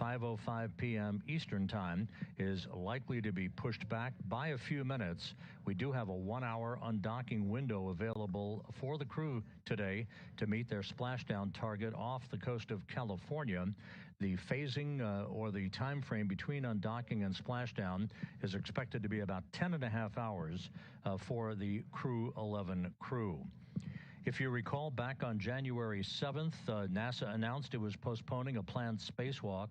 5:05 p.m. Eastern Time, is likely to be pushed back by a few minutes. We do have a 1-hour undocking window available for the crew today to meet their splashdown target off the coast of California. The phasing or the time frame between undocking and splashdown is expected to be about 10.5 hours for the Crew 11 crew. If you recall, back on January 7th, NASA announced it was postponing a planned spacewalk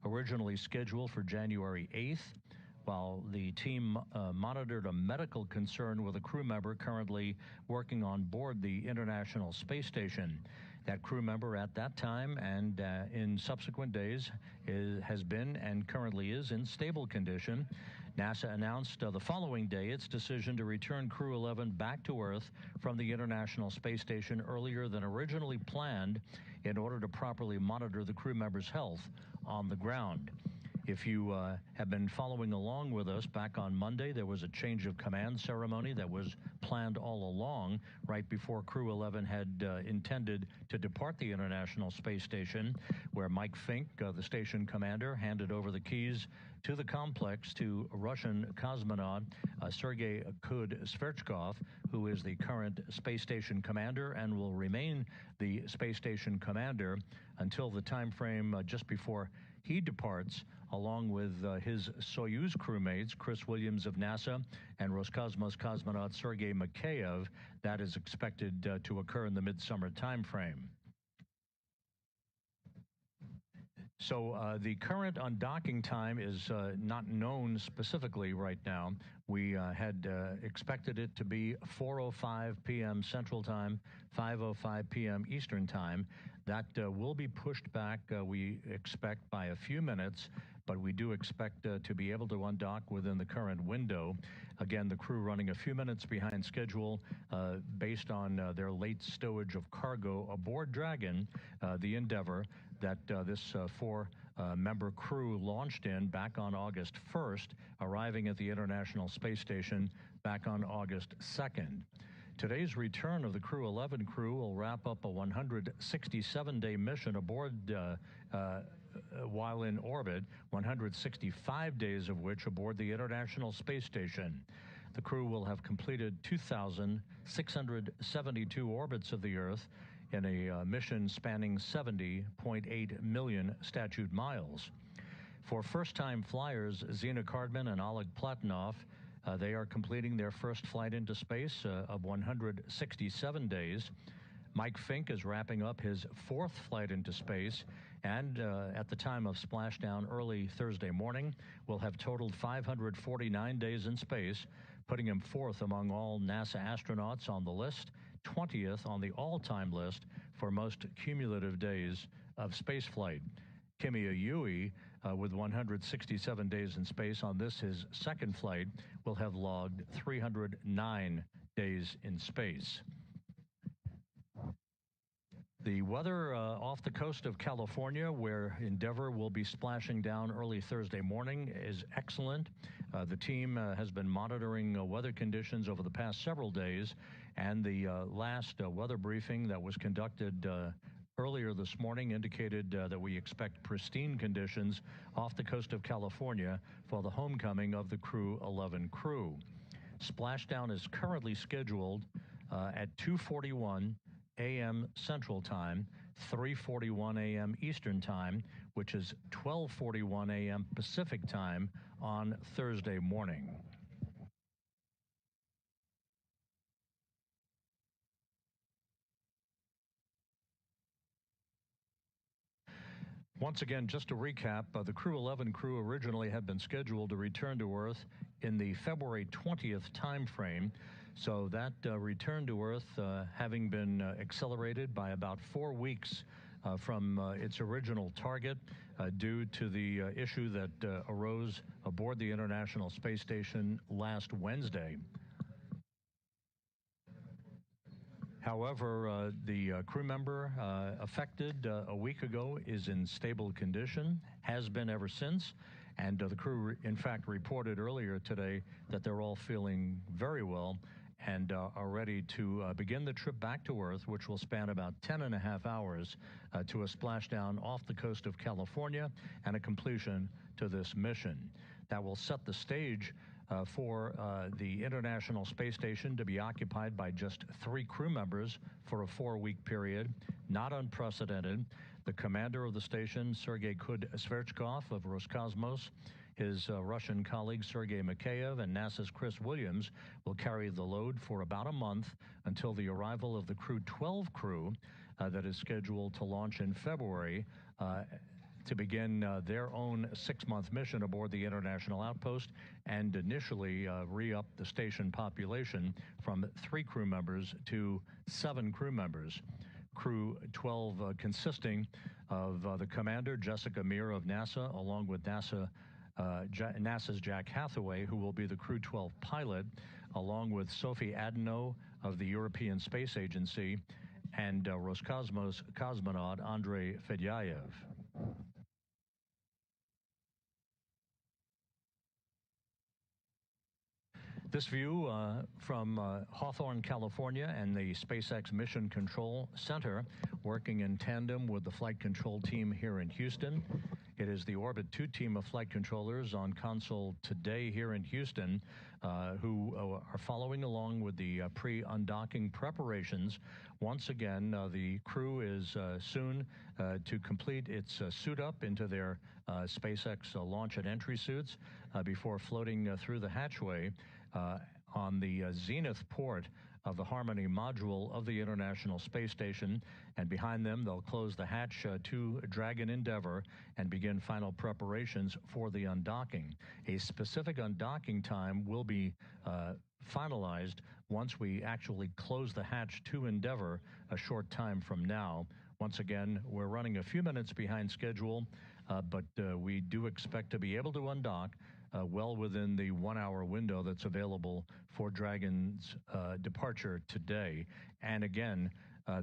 originally scheduled for January 8th, while the team monitored a medical concern with a crew member currently working on board the International Space Station. That crew member at that time and in subsequent days has been and currently is in stable condition. NASA announced the following day its decision to return Crew 11 back to Earth from the International Space Station earlier than originally planned in order to properly monitor the crew member's health on the ground. If you have been following along with us, back on Monday, there was a change of command ceremony that was planned all along right before Crew 11 had intended to depart the International Space Station, where Mike Fink, the station commander, handed over the keys to the complex to Russian cosmonaut Sergei Kud-Sverchkov, who is the current space station commander and will remain the space station commander until the time frame just before he departs, along with his Soyuz crewmates, Chris Williams of NASA and Roscosmos cosmonaut Sergei Mikheyev. That is expected to occur in the midsummer time frame. So the current undocking time is not known specifically right now. We had expected it to be 4:05 p.m. Central Time, 5:05 p.m. Eastern Time. That will be pushed back, we expect, by a few minutes, but we do expect to be able to undock within the current window. Again, the crew running a few minutes behind schedule based on their late stowage of cargo aboard Dragon, the Endeavour, that this four-member crew launched in back on August 1st, arriving at the International Space Station back on August 2nd. Today's return of the Crew 11 crew will wrap up a 167-day mission aboard while in orbit, 165 days of which aboard the International Space Station. The crew will have completed 2,672 orbits of the Earth in a mission spanning 70.8 million statute miles. For first-time flyers, Zina Cardman and Oleg Platonov, they are completing their first flight into space of 167 days. Mike Fink is wrapping up his fourth flight into space, and at the time of splashdown early Thursday morning, will have totaled 549 days in space, putting him fourth among all NASA astronauts on the list, 20th on the all-time list for most cumulative days of spaceflight. Kimi EE.UU, with 167 days in space on this, his second flight, will have logged 309 days in space. The weather off the coast of California, where Endeavour will be splashing down early Thursday morning, is excellent. The team has been monitoring weather conditions over the past several days, and the last weather briefing that was conducted earlier this morning indicated that we expect pristine conditions off the coast of California for the homecoming of the Crew 11 crew. Splashdown is currently scheduled at 2:41 a.m. Central Time, 3:41 a.m. Eastern Time, which is 12:41 a.m. Pacific Time on Thursday morning. Once again, just to recap, the Crew 11 crew originally had been scheduled to return to Earth in the February 20th time frame. So that return to Earth having been accelerated by about 4 weeks from its original target due to the issue that arose aboard the International Space Station last Wednesday. However, the crew member affected a week ago is in stable condition, has been ever since, and the crew, in fact, reported earlier today that they're all feeling very well and are ready to begin the trip back to Earth, which will span about 10.5 hours to a splashdown off the coast of California and a completion to this mission. That will set the stage for the International Space Station to be occupied by just 3 crew members for a 4-week period, not unprecedented. The commander of the station, Sergei Sverchkov of Roscosmos, his Russian colleague Sergei Mikheyev, and NASA's Chris Williams will carry the load for about a month until the arrival of the Crew 12 crew that is scheduled to launch in February to begin their own 6-month mission aboard the International Outpost and initially re-up the station population from 3 crew members to 7 crew members. Crew 12 consisting of the commander, Jessica Meir of NASA, along with NASA's Jack Hathaway, who will be the Crew 12 pilot, along with Sophie Adano of the European Space Agency, and Roscosmos cosmonaut Andrei Fedyaev. This view from Hawthorne, California, and the SpaceX Mission Control Center, working in tandem with the flight control team here in Houston. It is the Orbit 2 team of flight controllers on console today here in Houston who are following along with the pre-undocking preparations. Once again, the crew is soon to complete its suit up into their SpaceX launch and entry suits before floating through the hatchway on the zenith port of the Harmony module of the International Space Station, and behind them they'll close the hatch to Dragon Endeavour and begin final preparations for the undocking. A specific undocking time will be finalized once we actually close the hatch to Endeavour a short time from now. Once again, we're running a few minutes behind schedule, but we do expect to be able to undock well within the 1-hour window that's available for Dragon's departure today. And again,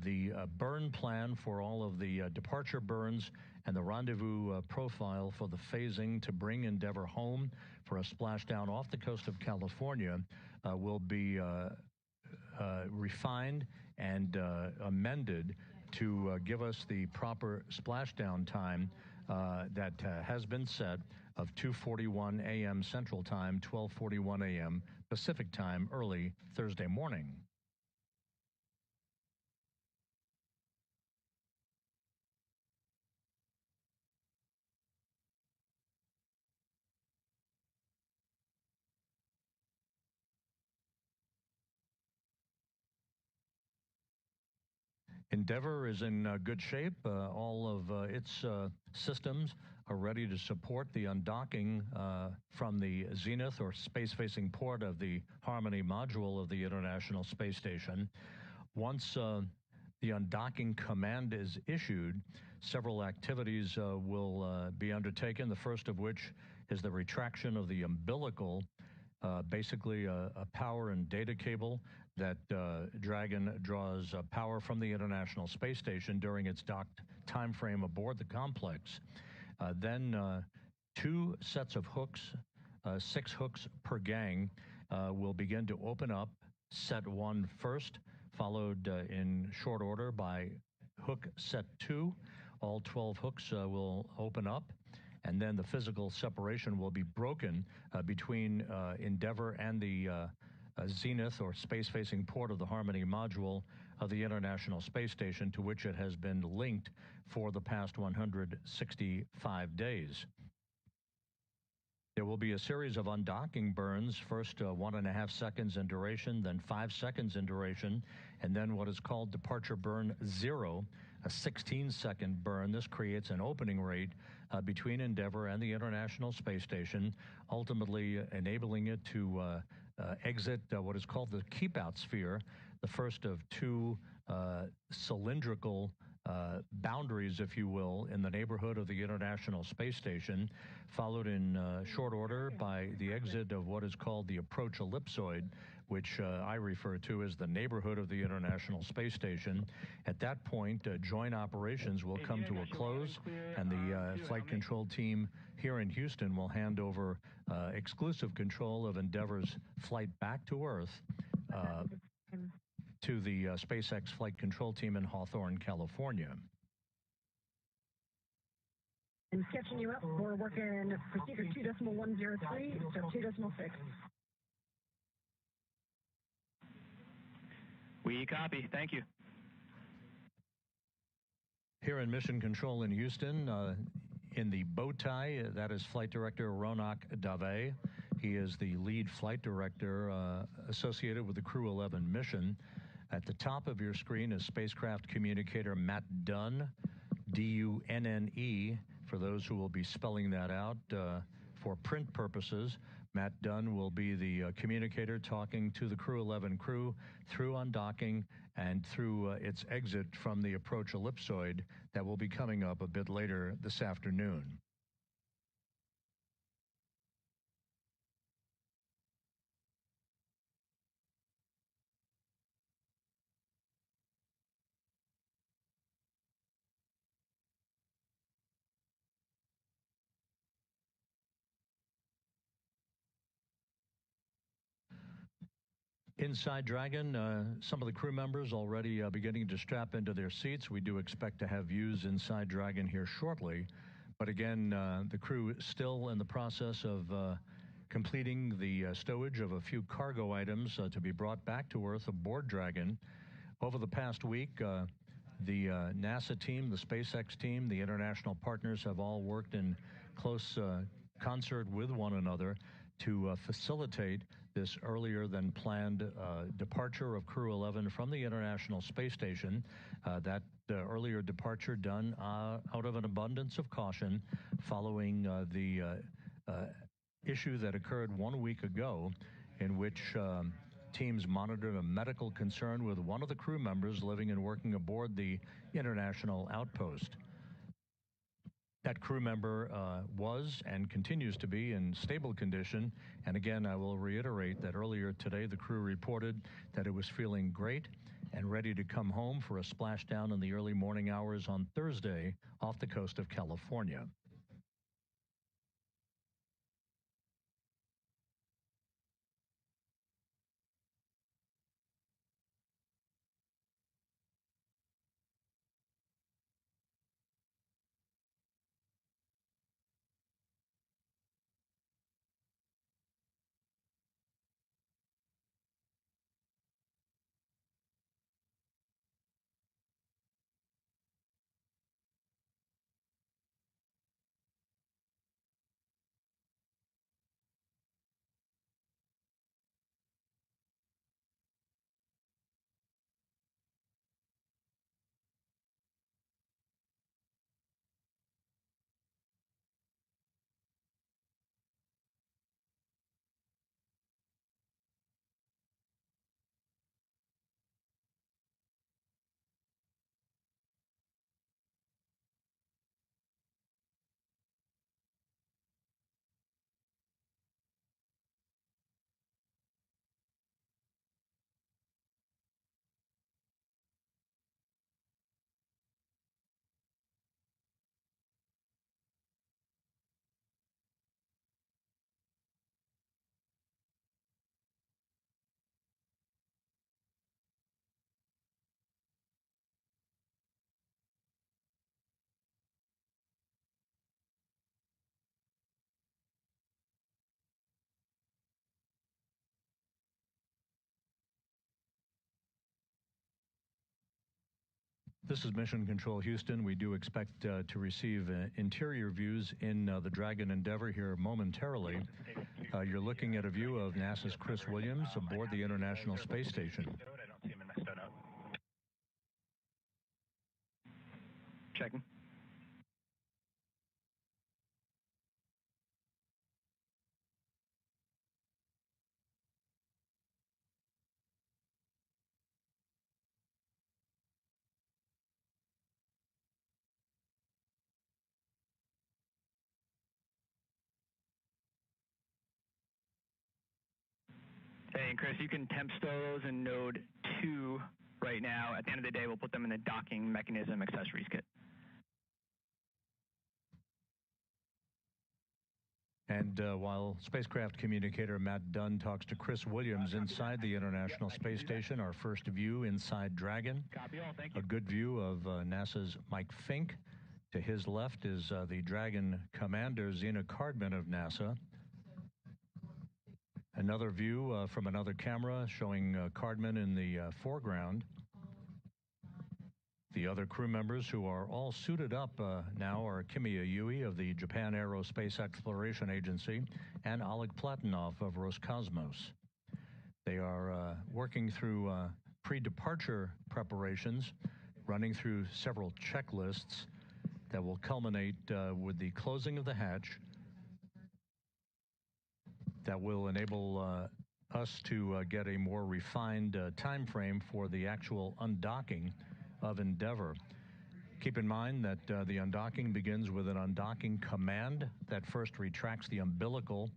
the burn plan for all of the departure burns and the rendezvous profile for the phasing to bring Endeavour home for a splashdown off the coast of California will be refined and amended to give us the proper splashdown time that has been set of 2:41 a.m. Central Time, 12:41 a.m. Pacific Time, early Thursday morning. Endeavour is in good shape. All of its systems are ready to support the undocking from the zenith or space-facing port of the Harmony module of the International Space Station. Once the undocking command is issued, several activities will be undertaken, the first of which is the retraction of the umbilical, basically a power and data cable that Dragon draws power from the International Space Station during its docked time frame aboard the complex. Then 2 sets of hooks, 6 hooks per gang, will begin to open up. Set 1 first, followed in short order by hook set 2. All 12 hooks will open up, and then the physical separation will be broken between Endeavour and the zenith or space-facing port of the Harmony module of the International Space Station, to which it has been linked for the past 165 days. There will be a series of undocking burns, first 1.5 seconds in duration, then 5 seconds in duration, and then what is called departure burn 0, a 16-second burn. This creates an opening rate between Endeavour and the International Space Station, ultimately enabling it to exit what is called the keep-out sphere, the first of 2 cylindrical boundaries, if you will, in the neighborhood of the International Space Station, followed in short order by the exit of what is called the approach ellipsoid, which I refer to as the neighborhood of the International Space Station. At that point, joint operations will come to a close, and the flight control team here in Houston will hand over exclusive control of Endeavour's flight back to Earth to the SpaceX flight control team in Hawthorne, California. And sketching you up, we're working procedure 2.103, so 2.6. We copy. Thank you. Here in Mission Control in Houston, in the bow tie, that is Flight Director Ronak Dave. He is the lead flight director associated with the Crew 11 mission. At the top of your screen is spacecraft communicator Matt Dunn, D-U-N-N-E, for those who will be spelling that out for print purposes. Matt Dunn will be the communicator talking to the Crew 11 crew through undocking and through its exit from the approach ellipsoid that will be coming up a bit later this afternoon. Inside Dragon, some of the crew members already beginning to strap into their seats. We do expect to have views inside Dragon here shortly. But again, the crew is still in the process of completing the stowage of a few cargo items to be brought back to Earth aboard Dragon. Over the past week, the NASA team, the SpaceX team, the international partners have all worked in close concert with one another to facilitate this earlier than planned departure of Crew 11 from the International Space Station. That earlier departure done out of an abundance of caution following the issue that occurred 1 week ago in which teams monitored a medical concern with one of the crew members living and working aboard the International Outpost. That crew member was and continues to be in stable condition. And again, I will reiterate that earlier today, the crew reported that it was feeling great and ready to come home for a splashdown in the early morning hours on Thursday off the coast of California. This is Mission Control Houston. We do expect to receive interior views in the Dragon Endeavour here momentarily. You're looking at a view of NASA's Chris Williams aboard the International Space Station. I don't see him in my stone. Checking. Hey, and Chris, you can temp stow those in node 2 right now. At the end of the day, we'll put them in the docking mechanism accessories kit. And while spacecraft communicator Matt Dunn talks to Chris Williams inside the International Space Station, our first view inside Dragon, a good view of NASA's Mike Fink. To his left is the Dragon commander, Zena Cardman of NASA. Another view from another camera showing Cardman in the foreground. The other crew members who are all suited up now are Kimiya Yui of the Japan Aerospace Exploration Agency and Oleg Platonov of Roscosmos. They are working through pre-departure preparations, running through several checklists that will culminate with the closing of the hatch that will enable us to get a more refined time frame for the actual undocking of Endeavour. Keep in mind that the undocking begins with an undocking command that first retracts the umbilical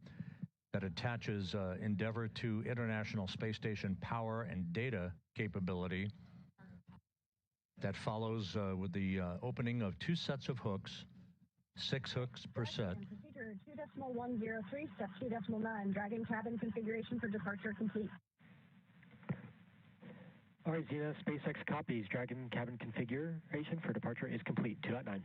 that attaches Endeavour to International Space Station power and data capability. That follows with the opening of 2 sets of hooks, 6 hooks per set. Procedure 2.103, step 2.9. Dragon cabin configuration for departure complete. All right, Zena, SpaceX copies. Dragon cabin configuration for departure is complete. 2.9.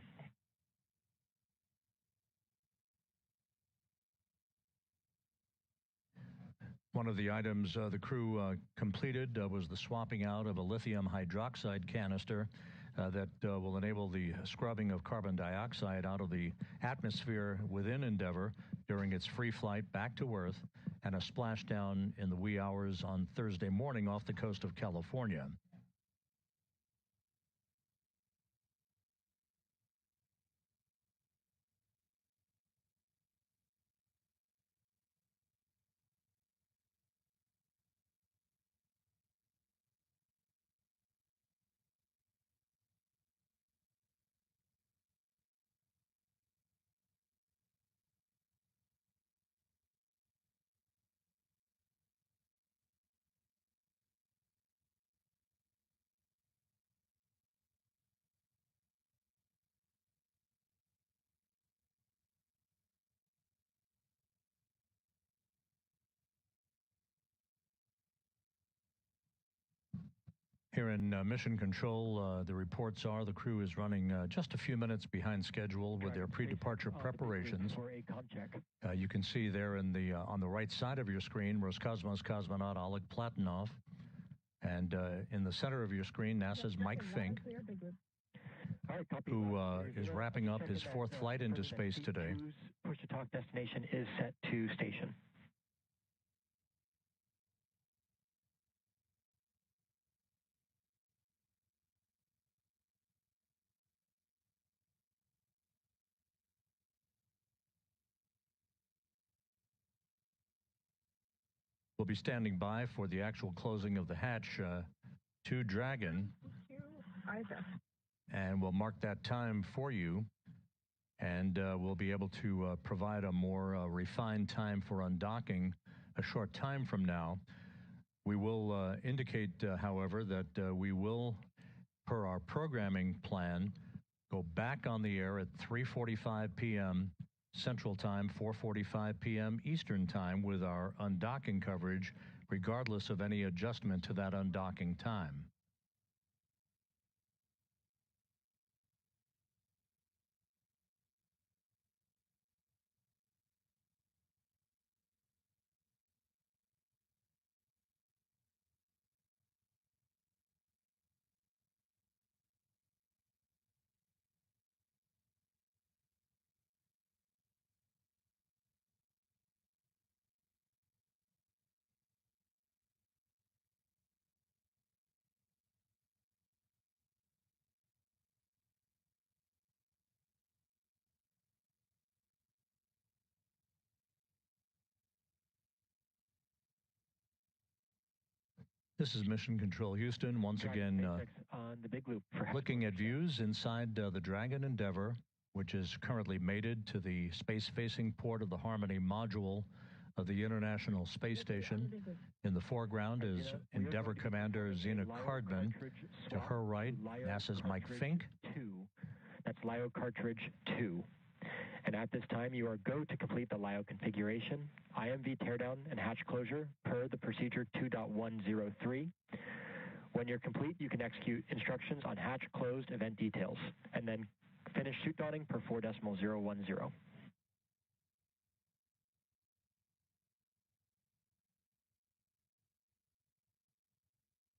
One of the items the crew completed was the swapping out of a lithium hydroxide canister that will enable the scrubbing of carbon dioxide out of the atmosphere within Endeavour during its free flight back to Earth and a splashdown in the wee hours on Thursday morning off the coast of California. Here in Mission Control, the reports are the crew is running just a few minutes behind schedule with their pre-departure preparations. You can see there in the on the right side of your screen, Roscosmos cosmonaut Oleg Platonov, and in the center of your screen, NASA's Mike Fink, who is wrapping up his 4th flight into space today. Push-to-talk destination is set to station. We'll be standing by for the actual closing of the hatch to Dragon, and we'll mark that time for you, and we'll be able to provide a more refined time for undocking a short time from now. We will indicate, however, that we will, per our programming plan, go back on the air at 3:45 p.m. Central Time, 4:45 p.m. Eastern Time with our undocking coverage, regardless of any adjustment to that undocking time. This is Mission Control Houston, once again on the big loop looking at views inside the Dragon Endeavour, which is currently mated to the space-facing port of the Harmony module of the International Space Station. In the foreground is Endeavour Commander Zena Cardman. To her right, NASA's Mike Fink. That's LIO cartridge 2. And at this time, you are go to complete the LIO configuration, IMV teardown, and hatch closure per the procedure 2.103. When you're complete, you can execute instructions on hatch closed event details, and then finish chute dawning per 4.010.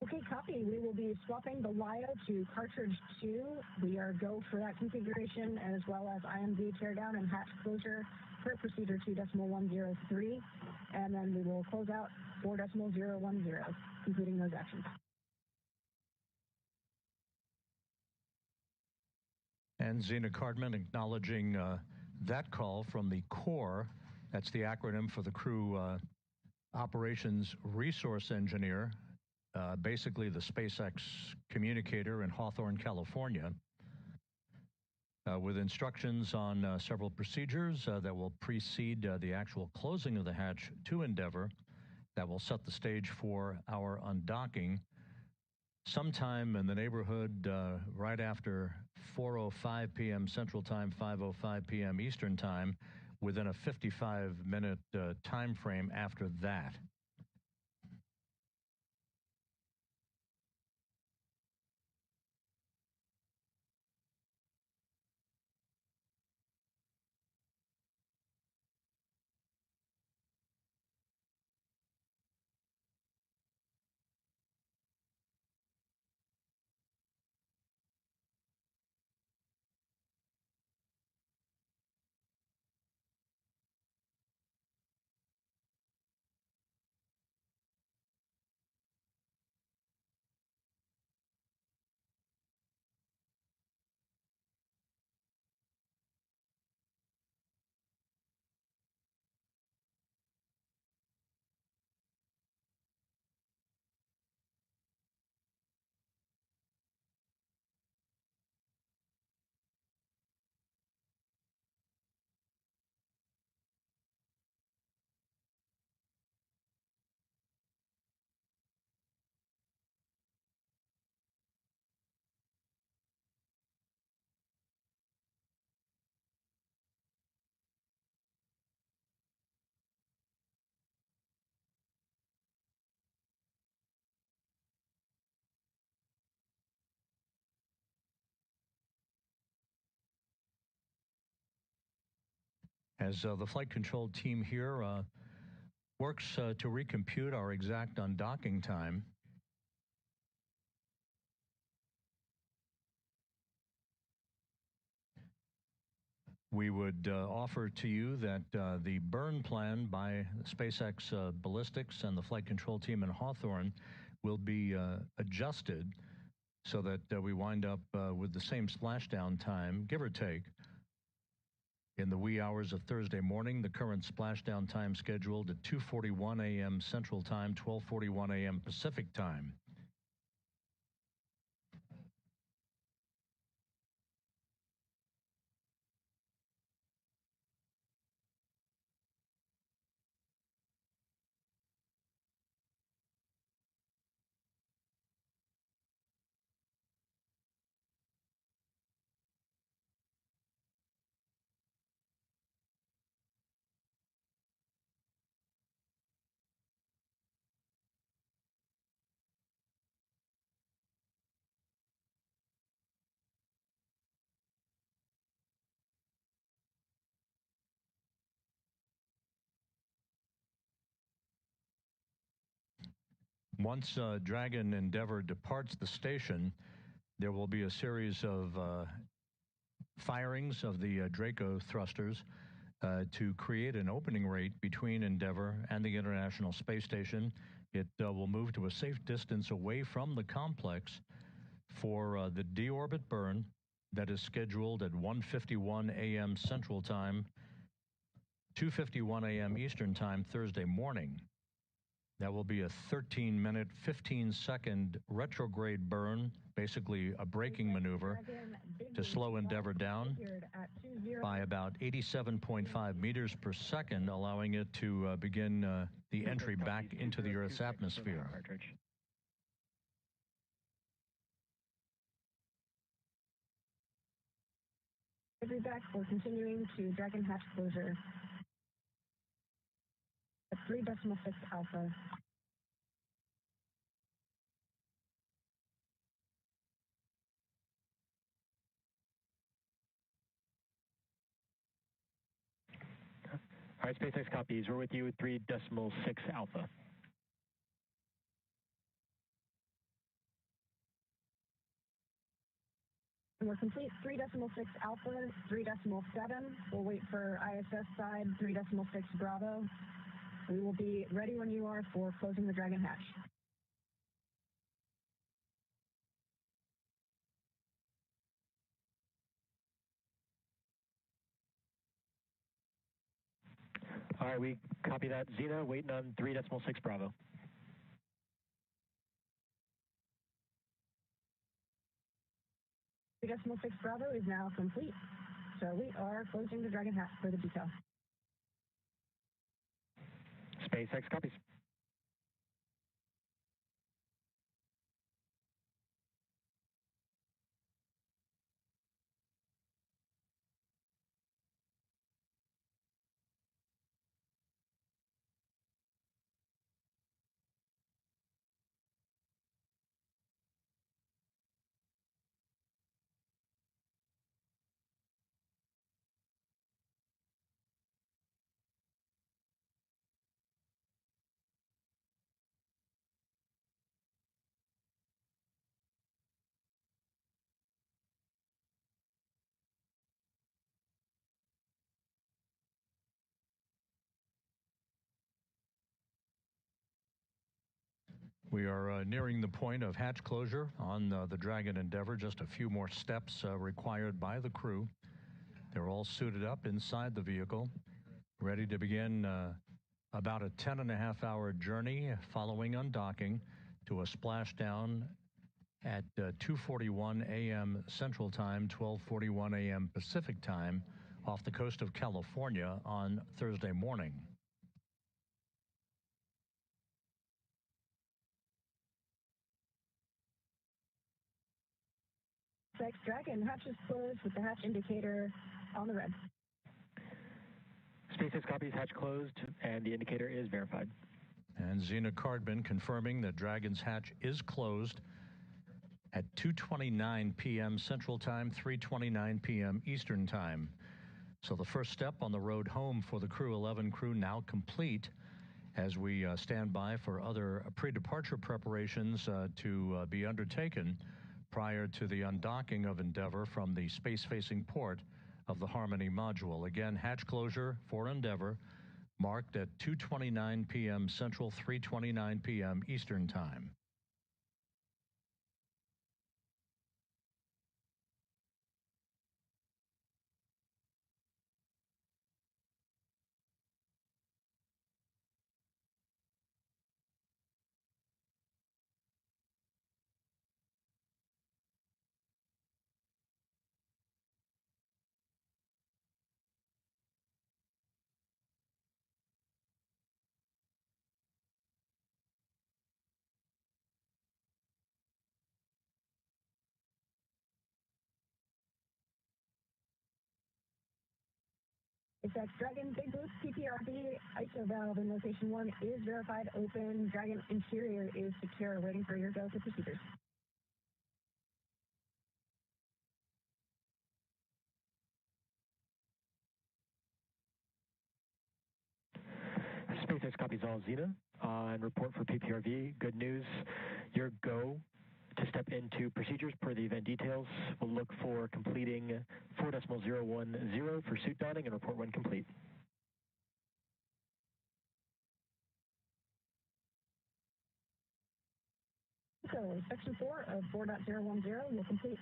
Okay, copy. We will be swapping the LIO to cartridge 2. We are go for that configuration as well as IMV teardown and hatch closure per procedure 2.103. And then we will close out 4.010, completing those actions. And Zena Cardman acknowledging that call from the CORE. That's the acronym for the Crew Operations Resource Engineer. Basically the SpaceX communicator in Hawthorne, California, with instructions on several procedures that will precede the actual closing of the hatch to Endeavour that will set the stage for our undocking sometime in the neighborhood right after 4:05 p.m. Central Time, 5:05 p.m. Eastern Time, within a 55-minute time frame after that. As the flight control team here works to recompute our exact undocking time, we would offer to you that the burn plan by SpaceX Ballistics and the flight control team in Hawthorne will be adjusted so that we wind up with the same splashdown time, give or take. In the wee hours of Thursday morning, the current splashdown time scheduled at 2:41 a.m. Central Time, 12:41 a.m. Pacific Time. Once Dragon Endeavour departs the station, there will be a series of firings of the Draco thrusters to create an opening rate between Endeavour and the International Space Station. It will move to a safe distance away from the complex for the deorbit burn that is scheduled at 1:51 a.m. Central Time, 2:51 a.m. Eastern Time Thursday morning. That will be a 13-minute, 15-second retrograde burn, basically a braking maneuver to slow Endeavour down by about 87.5 meters per second, allowing it to begin the entry back into the Earth's atmosphere. reback for continuing to Dragon hatch closure at 3.6 alpha. All right, SpaceX copies. We're with you at 3.6 alpha. We're complete 3.6 alpha, 3.7. We'll wait for ISS side 3.6 Bravo. We will be ready when you are for closing the Dragon hatch. All right, we copy that. Xena, waiting on 3.6 Bravo. Decimal 6 Bravo is now complete. So we are closing the Dragon hatch for the detail. SpaceX copies. We are nearing the point of hatch closure on the Dragon Endeavour. Just a few more steps required by the crew. They're all suited up inside the vehicle, ready to begin about a 10.5-hour journey following undocking to a splashdown at 2:41 a.m. Central Time, 12:41 a.m. Pacific Time off the coast of California on Thursday morning. SpaceX Dragon hatch is closed with the hatch indicator on the red. SpaceX copies, hatch closed, and the indicator is verified. And Xena Cardman confirming that Dragon's hatch is closed at 2:29 p.m. Central Time, 3:29 p.m. Eastern Time. So the first step on the road home for the Crew 11 crew now complete as we stand by for other pre-departure preparations to be undertaken prior to the undocking of Endeavour from the space-facing port of the Harmony module. Again, hatch closure for Endeavour marked at 2:29 p.m. Central, 3:29 p.m. Eastern Time. SpaceX Dragon Big Boost PPRB ISO valve in location 1 is verified open. Dragon interior is secure, waiting for your go to procedures. SpaceX copies all, Xena, and report for PPRV. Good news, your go to step into procedures per the event details. We'll look for completing 4.010 for suit donning and report when complete. So, section 4 of 4.010 will complete.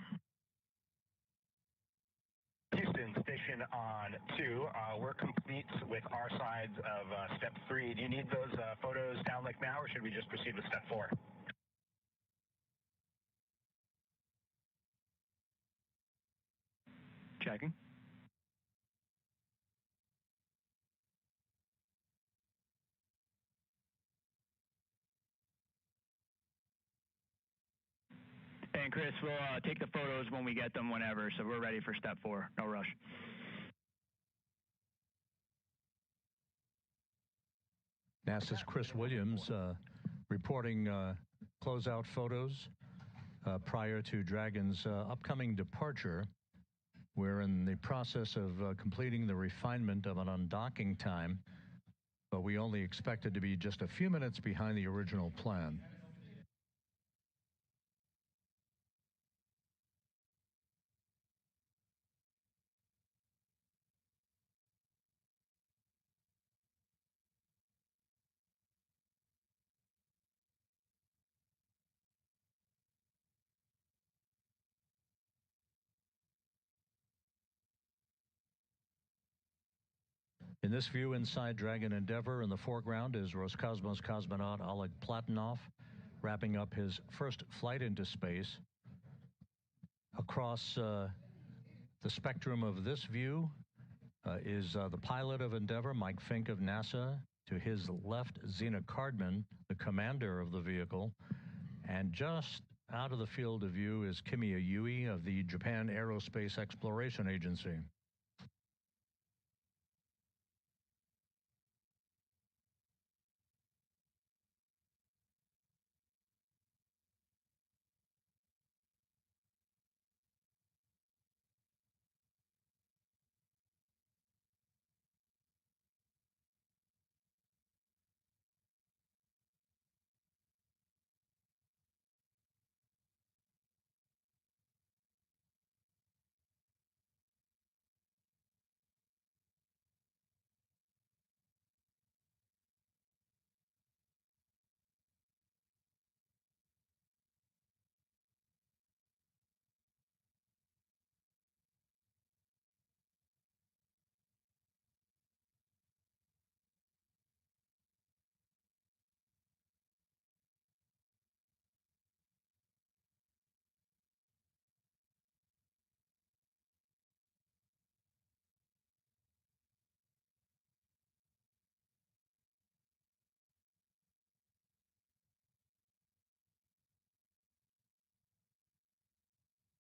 Houston, station on 2. We're complete with our sides of step 3. Do you need those photos downlink now, or should we just proceed with step 4? Checking. And Chris, we'll take the photos when we get them whenever, so we're ready for step 4. No rush. NASA's Chris Williams reporting closeout photos prior to Dragon's upcoming departure. We're in the process of completing the refinement of an undocking time, but we only expect it to be just a few minutes behind the original plan. In this view inside Dragon Endeavour, in the foreground is Roscosmos cosmonaut Oleg Platonov wrapping up his first flight into space. Across the spectrum of this view is the pilot of Endeavour, Mike Fink of NASA. To his left, Zena Cardman, the commander of the vehicle. And just out of the field of view is Kimiya Yui of the Japan Aerospace Exploration Agency.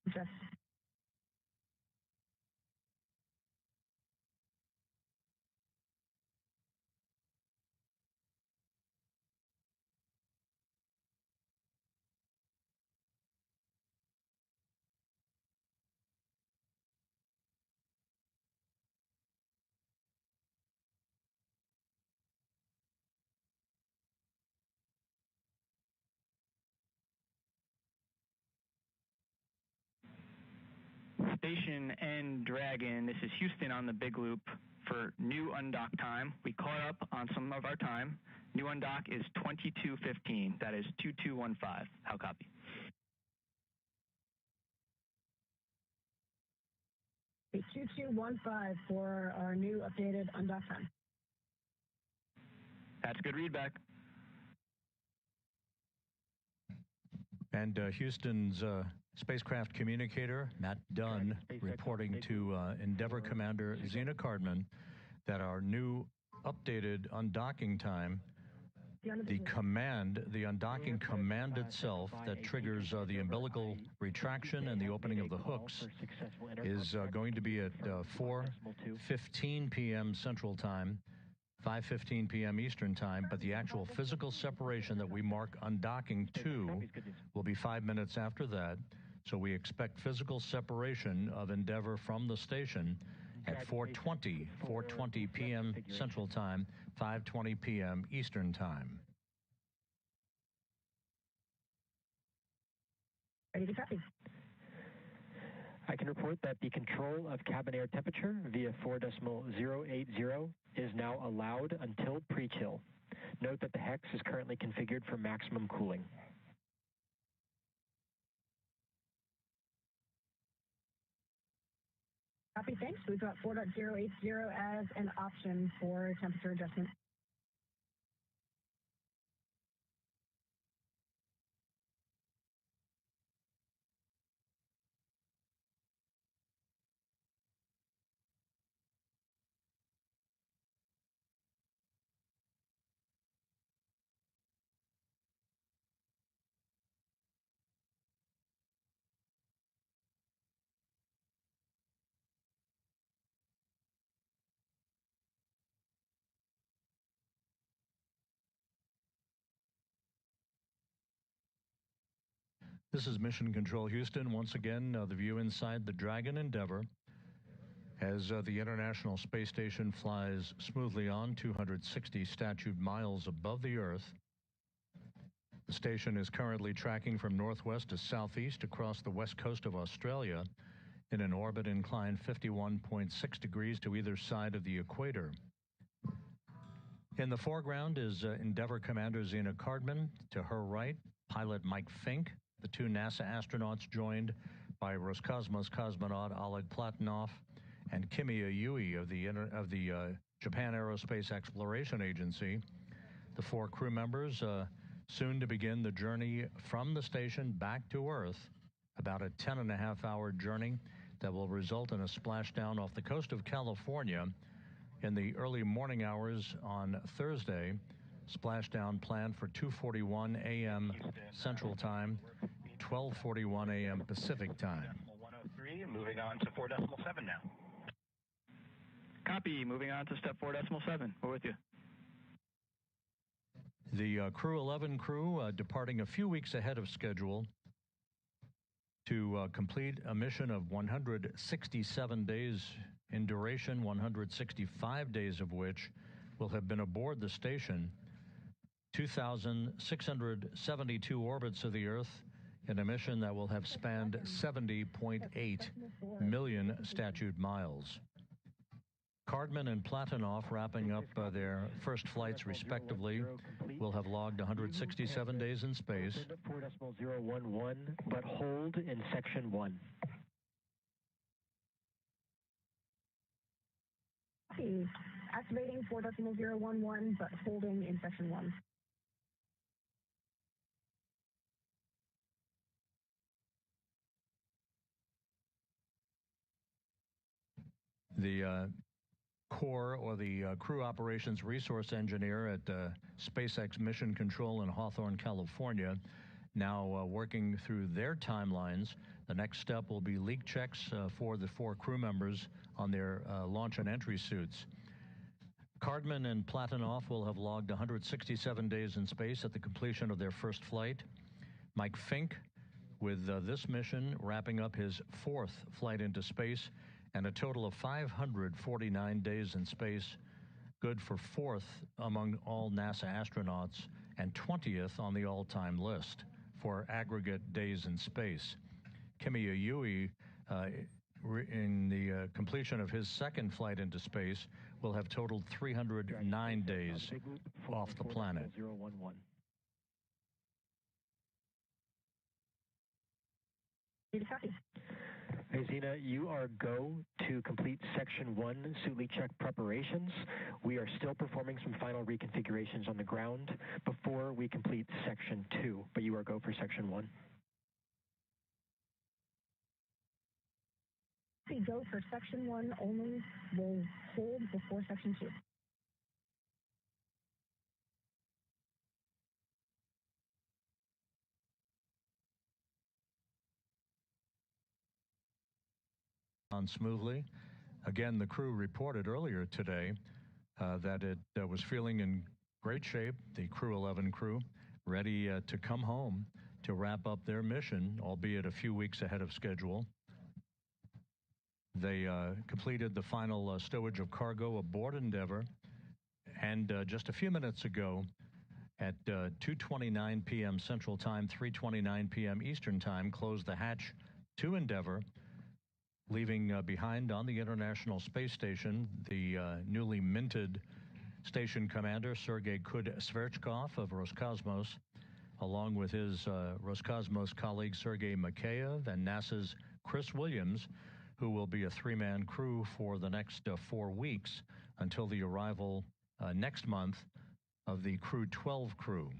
Okay. Station and Dragon, this is Houston on the big loop for new undock time. We caught up on some of our time. New undock is 22:15. That is 2215. How copy? Okay, 2215 for our new updated undock time. That's good readback. And Houston's spacecraft communicator, Matt Dunn, reporting to Endeavour Commander Zena Cardman that our new updated undocking time, the undocking command itself that triggers the umbilical retraction and the opening of the hooks is going to be at 4:15 p.m. Central Time, 5:15 p.m. Eastern Time, but the actual physical separation that we mark undocking to will be 5 minutes after that. So we expect physical separation of Endeavour from the station at 4:20 p.m. Central Time, 5:20 p.m. Eastern Time. Ready to copy. I can report that the control of cabin air temperature via 4.080 is now allowed until pre-chill. Note that the hex is currently configured for maximum cooling. Copy, thanks. We've got 4.080 as an option for temperature adjustment. This is Mission Control Houston. Once again, the view inside the Dragon Endeavour as the International Space Station flies smoothly on 260 statute miles above the Earth. The station is currently tracking from northwest to southeast across the west coast of Australia in an orbit inclined 51.6 degrees to either side of the equator. In the foreground is Endeavour Commander Zena Cardman. To her right, pilot Mike Fink. The two NASA astronauts joined by Roscosmos cosmonaut Oleg Platonov and Kimi EE.UU of the Japan Aerospace Exploration Agency. The four crew members soon to begin the journey from the station back to Earth, about a 10.5-hour journey that will result in a splashdown off the coast of California in the early morning hours on Thursday. Splashdown planned for 2:41 a.m. Central Time, 12:41 a.m. Pacific Time. 103, moving on to 4.7 now. Copy. Moving on to step 4.7. We're with you. The Crew 11 crew departing a few weeks ahead of schedule to complete a mission of 167 days in duration, 165 days of which will have been aboard the station, 2,672 orbits of the Earth in a mission that will have spanned 70.8 million statute miles. Cardman and Platonov, wrapping up their first flights respectively, will have logged 167 days in space. 4.011, but hold in section 1. Activating 4.011, but holding in section 1. The core, or the crew operations resource engineer at SpaceX Mission Control in Hawthorne, California, now working through their timelines. The next step will be leak checks for the four crew members on their launch and entry suits. Cardman and Platonov will have logged 167 days in space at the completion of their first flight. Mike Fink, with this mission, wrapping up his fourth flight into space, and a total of 549 days in space, good for fourth among all NASA astronauts and 20th on the all-time list for aggregate days in space. Kimi EE.UU, in the completion of his second flight into space, will have totaled 309 days off the planet. Hey, Zena, you are go to complete section 1 suit leak check preparations. We are still performing some final reconfigurations on the ground before we complete section 2, but you are go for section 1. We go for section 1 only. We'll hold before section 2. On smoothly. Again, the crew reported earlier today that it was feeling in great shape, the Crew 11 crew, ready to come home to wrap up their mission, albeit a few weeks ahead of schedule. They completed the final stowage of cargo aboard Endeavour, and just a few minutes ago at 2:29 p.m. Central Time, 3:29 p.m. Eastern Time, closed the hatch to Endeavour, leaving behind on the International Space Station the newly minted station commander Sergei Kud-Sverchkov of Roscosmos, along with his Roscosmos colleague Sergei Mikheyev and NASA's Chris Williams, who will be a three-man crew for the next 4 weeks until the arrival next month of the Crew 12 crew.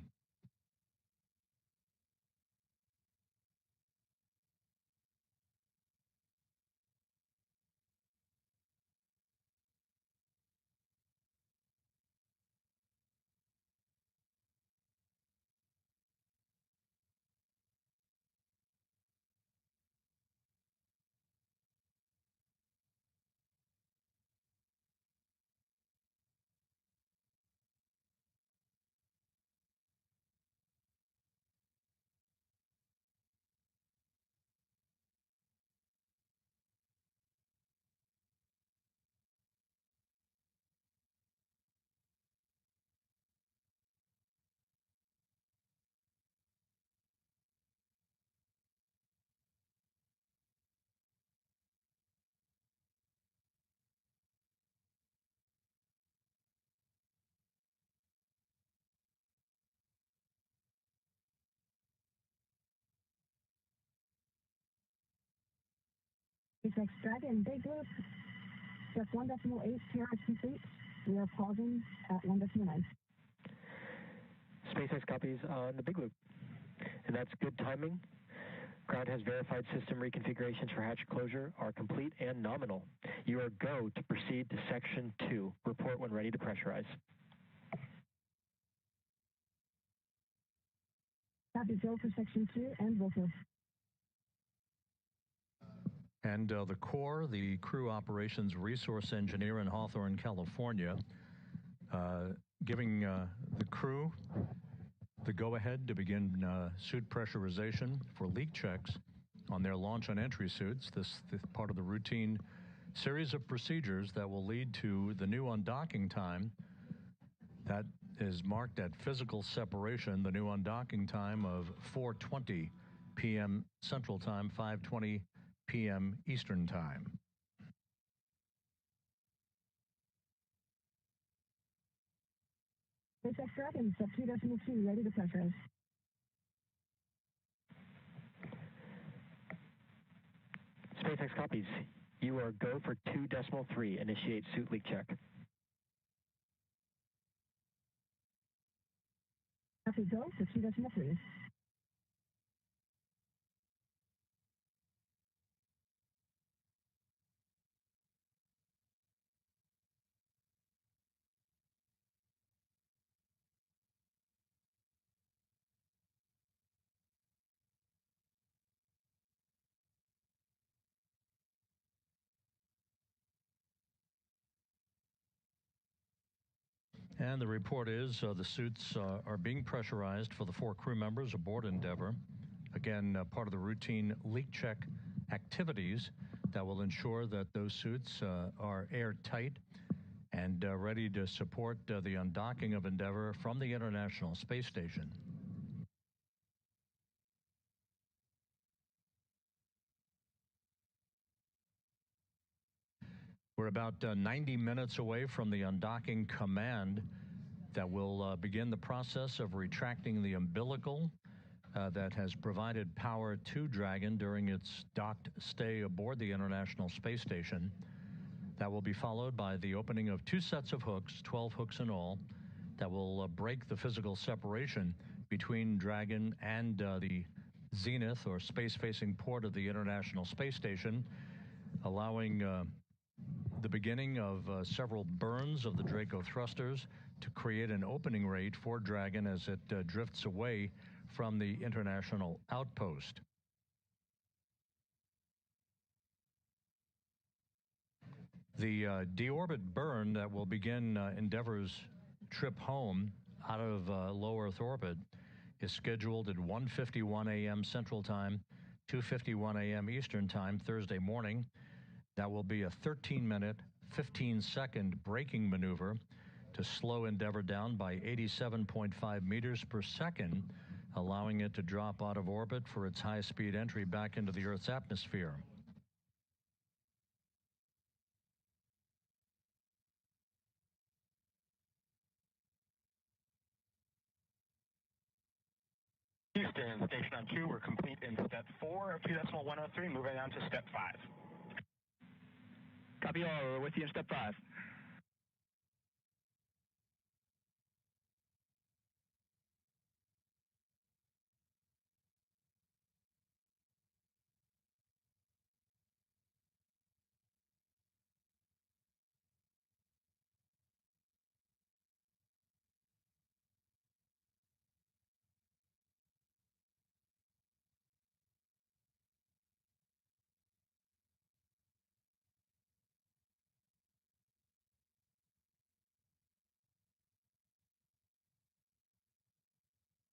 SpaceX Dragon Big Loop, step 1.8 PR is complete. We are pausing at 1.9. SpaceX copies on the Big Loop. And that's good timing. Ground has verified system reconfigurations for hatch closure are complete and nominal. You are go to proceed to Section 2. Report when ready to pressurize. Copy, go for Section 2 and vocal. And the Corps, the Crew Operations Resource Engineer in Hawthorne, California, giving the crew the go-ahead to begin suit pressurization for leak checks on their launch and entry suits. This part of the routine series of procedures that will lead to the new undocking time that is marked at physical separation, the new undocking time of 4:20 p.m. Central Time, 5:20 p.m. Eastern Time. SpaceX Dragon, step 2.2, ready to pressurize. SpaceX copies. You are go for 2.3. Initiate suit leak check. Copy, go for 2.3. And the report is the suits are being pressurized for the 4 crew members aboard Endeavour. Again, part of the routine leak check activities that will ensure that those suits are airtight and ready to support the undocking of Endeavour from the International Space Station. We're about 90 minutes away from the undocking command that will begin the process of retracting the umbilical that has provided power to Dragon during its docked stay aboard the International Space Station. That will be followed by the opening of 2 sets of hooks, 12 hooks in all, that will break the physical separation between Dragon and the zenith or space-facing port of the International Space Station, allowing the beginning of several burns of the Draco thrusters to create an opening rate for Dragon as it drifts away from the international outpost. The deorbit burn that will begin Endeavour's trip home out of low Earth orbit is scheduled at 1:51 a.m. Central Time, 2:51 a.m. Eastern Time, Thursday morning. That will be a 13-minute, 15-second braking maneuver to slow Endeavour down by 87.5 meters per second, allowing it to drop out of orbit for its high-speed entry back into the Earth's atmosphere. Houston, station on 2, we're complete in step 4 of 2.103, moving on to step 5. Copy all, we're with you in step 5.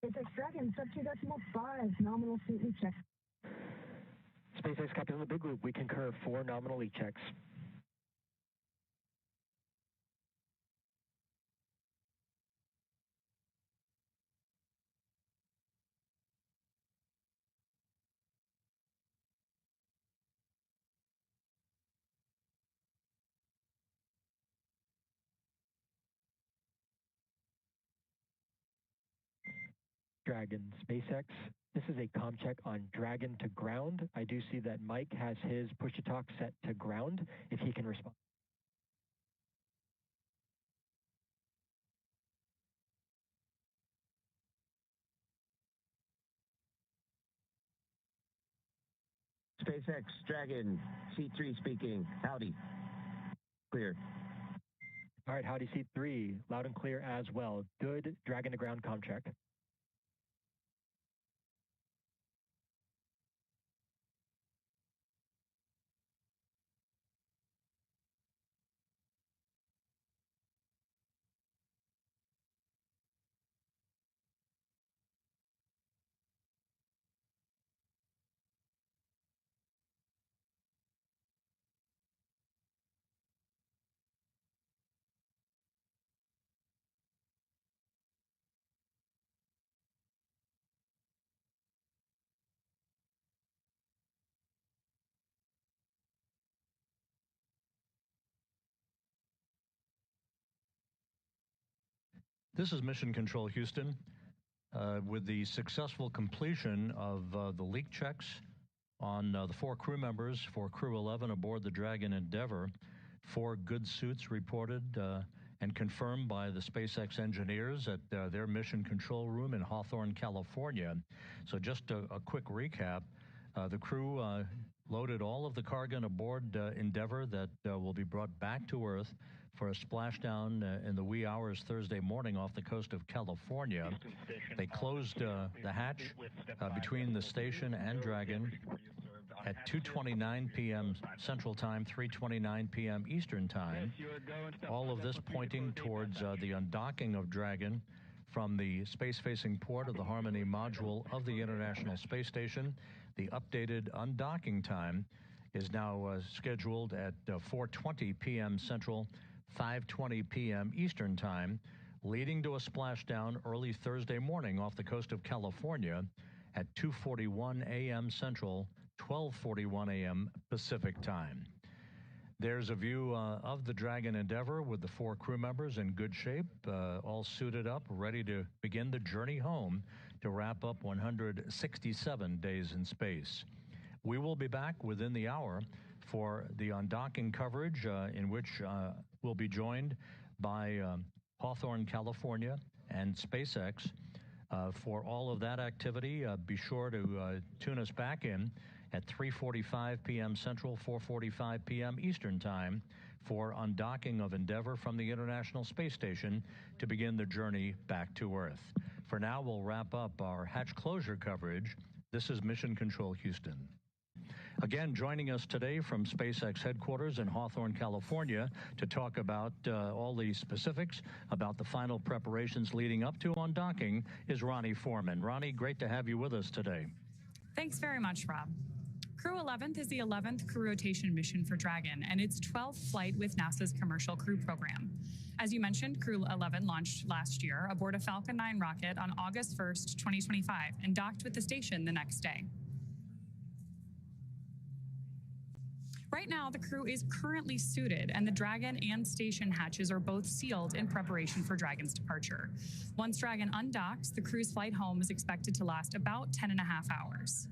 SpaceX Dragon, step 2.5, nominal suit leak check. SpaceX copies on the Big Loop. We concur 4 nominal leak checks. Dragon, SpaceX. This is a comm check on Dragon to ground. I do see that Mike has his push-to-talk set to ground, if he can respond. SpaceX, Dragon, C3 speaking. Howdy. Clear. All right, howdy, C3. Loud and clear as well. Good. Dragon to ground comm check. This is Mission Control Houston. With the successful completion of the leak checks on the 4 crew members for Crew 11 aboard the Dragon Endeavour, 4 good suits reported and confirmed by the SpaceX engineers at their mission control room in Hawthorne, California. So just a quick recap. The crew loaded all of the cargo aboard Endeavour that will be brought back to Earth for a splashdown in the wee hours Thursday morning off the coast of California. They closed the hatch between the station and Dragon at 2:29 p.m. Central Time, 3:29 p.m. Eastern Time. All of this pointing towards the undocking of Dragon from the space-facing port of the Harmony module of the International Space Station. The updated undocking time is now scheduled at 4:20 p.m. Central, 5:20 p.m. Eastern Time, leading to a splashdown early Thursday morning off the coast of California at 2:41 a.m. Central, 12:41 a.m. Pacific Time. There's a view of the Dragon Endeavour with the 4 crew members in good shape, all suited up, ready to begin the journey home to wrap up 167 days in space. We will be back within the hour for the undocking coverage, in which we'll be joined by Hawthorne, California, and SpaceX. For all of that activity, be sure to tune us back in at 3:45 p.m. Central, 4:45 p.m. Eastern Time for undocking of Endeavour from the International Space Station to begin the journey back to Earth. For now, we'll wrap up our hatch closure coverage. This is Mission Control Houston. Again, joining us today from SpaceX headquarters in Hawthorne, California, to talk about all the specifics about the final preparations leading up to undocking is Ronnie Foreman. Ronnie, great to have you with us today. Thanks very much, Rob. Crew 11th is the 11th crew rotation mission for Dragon and its 12th flight with NASA's Commercial Crew Program. As you mentioned, Crew 11 launched last year aboard a Falcon 9 rocket on August 1st, 2025, and docked with the station the next day. Right now, the crew is currently suited, and the Dragon and station hatches are both sealed in preparation for Dragon's departure. Once Dragon undocks, the crew's flight home is expected to last about 10.5 hours.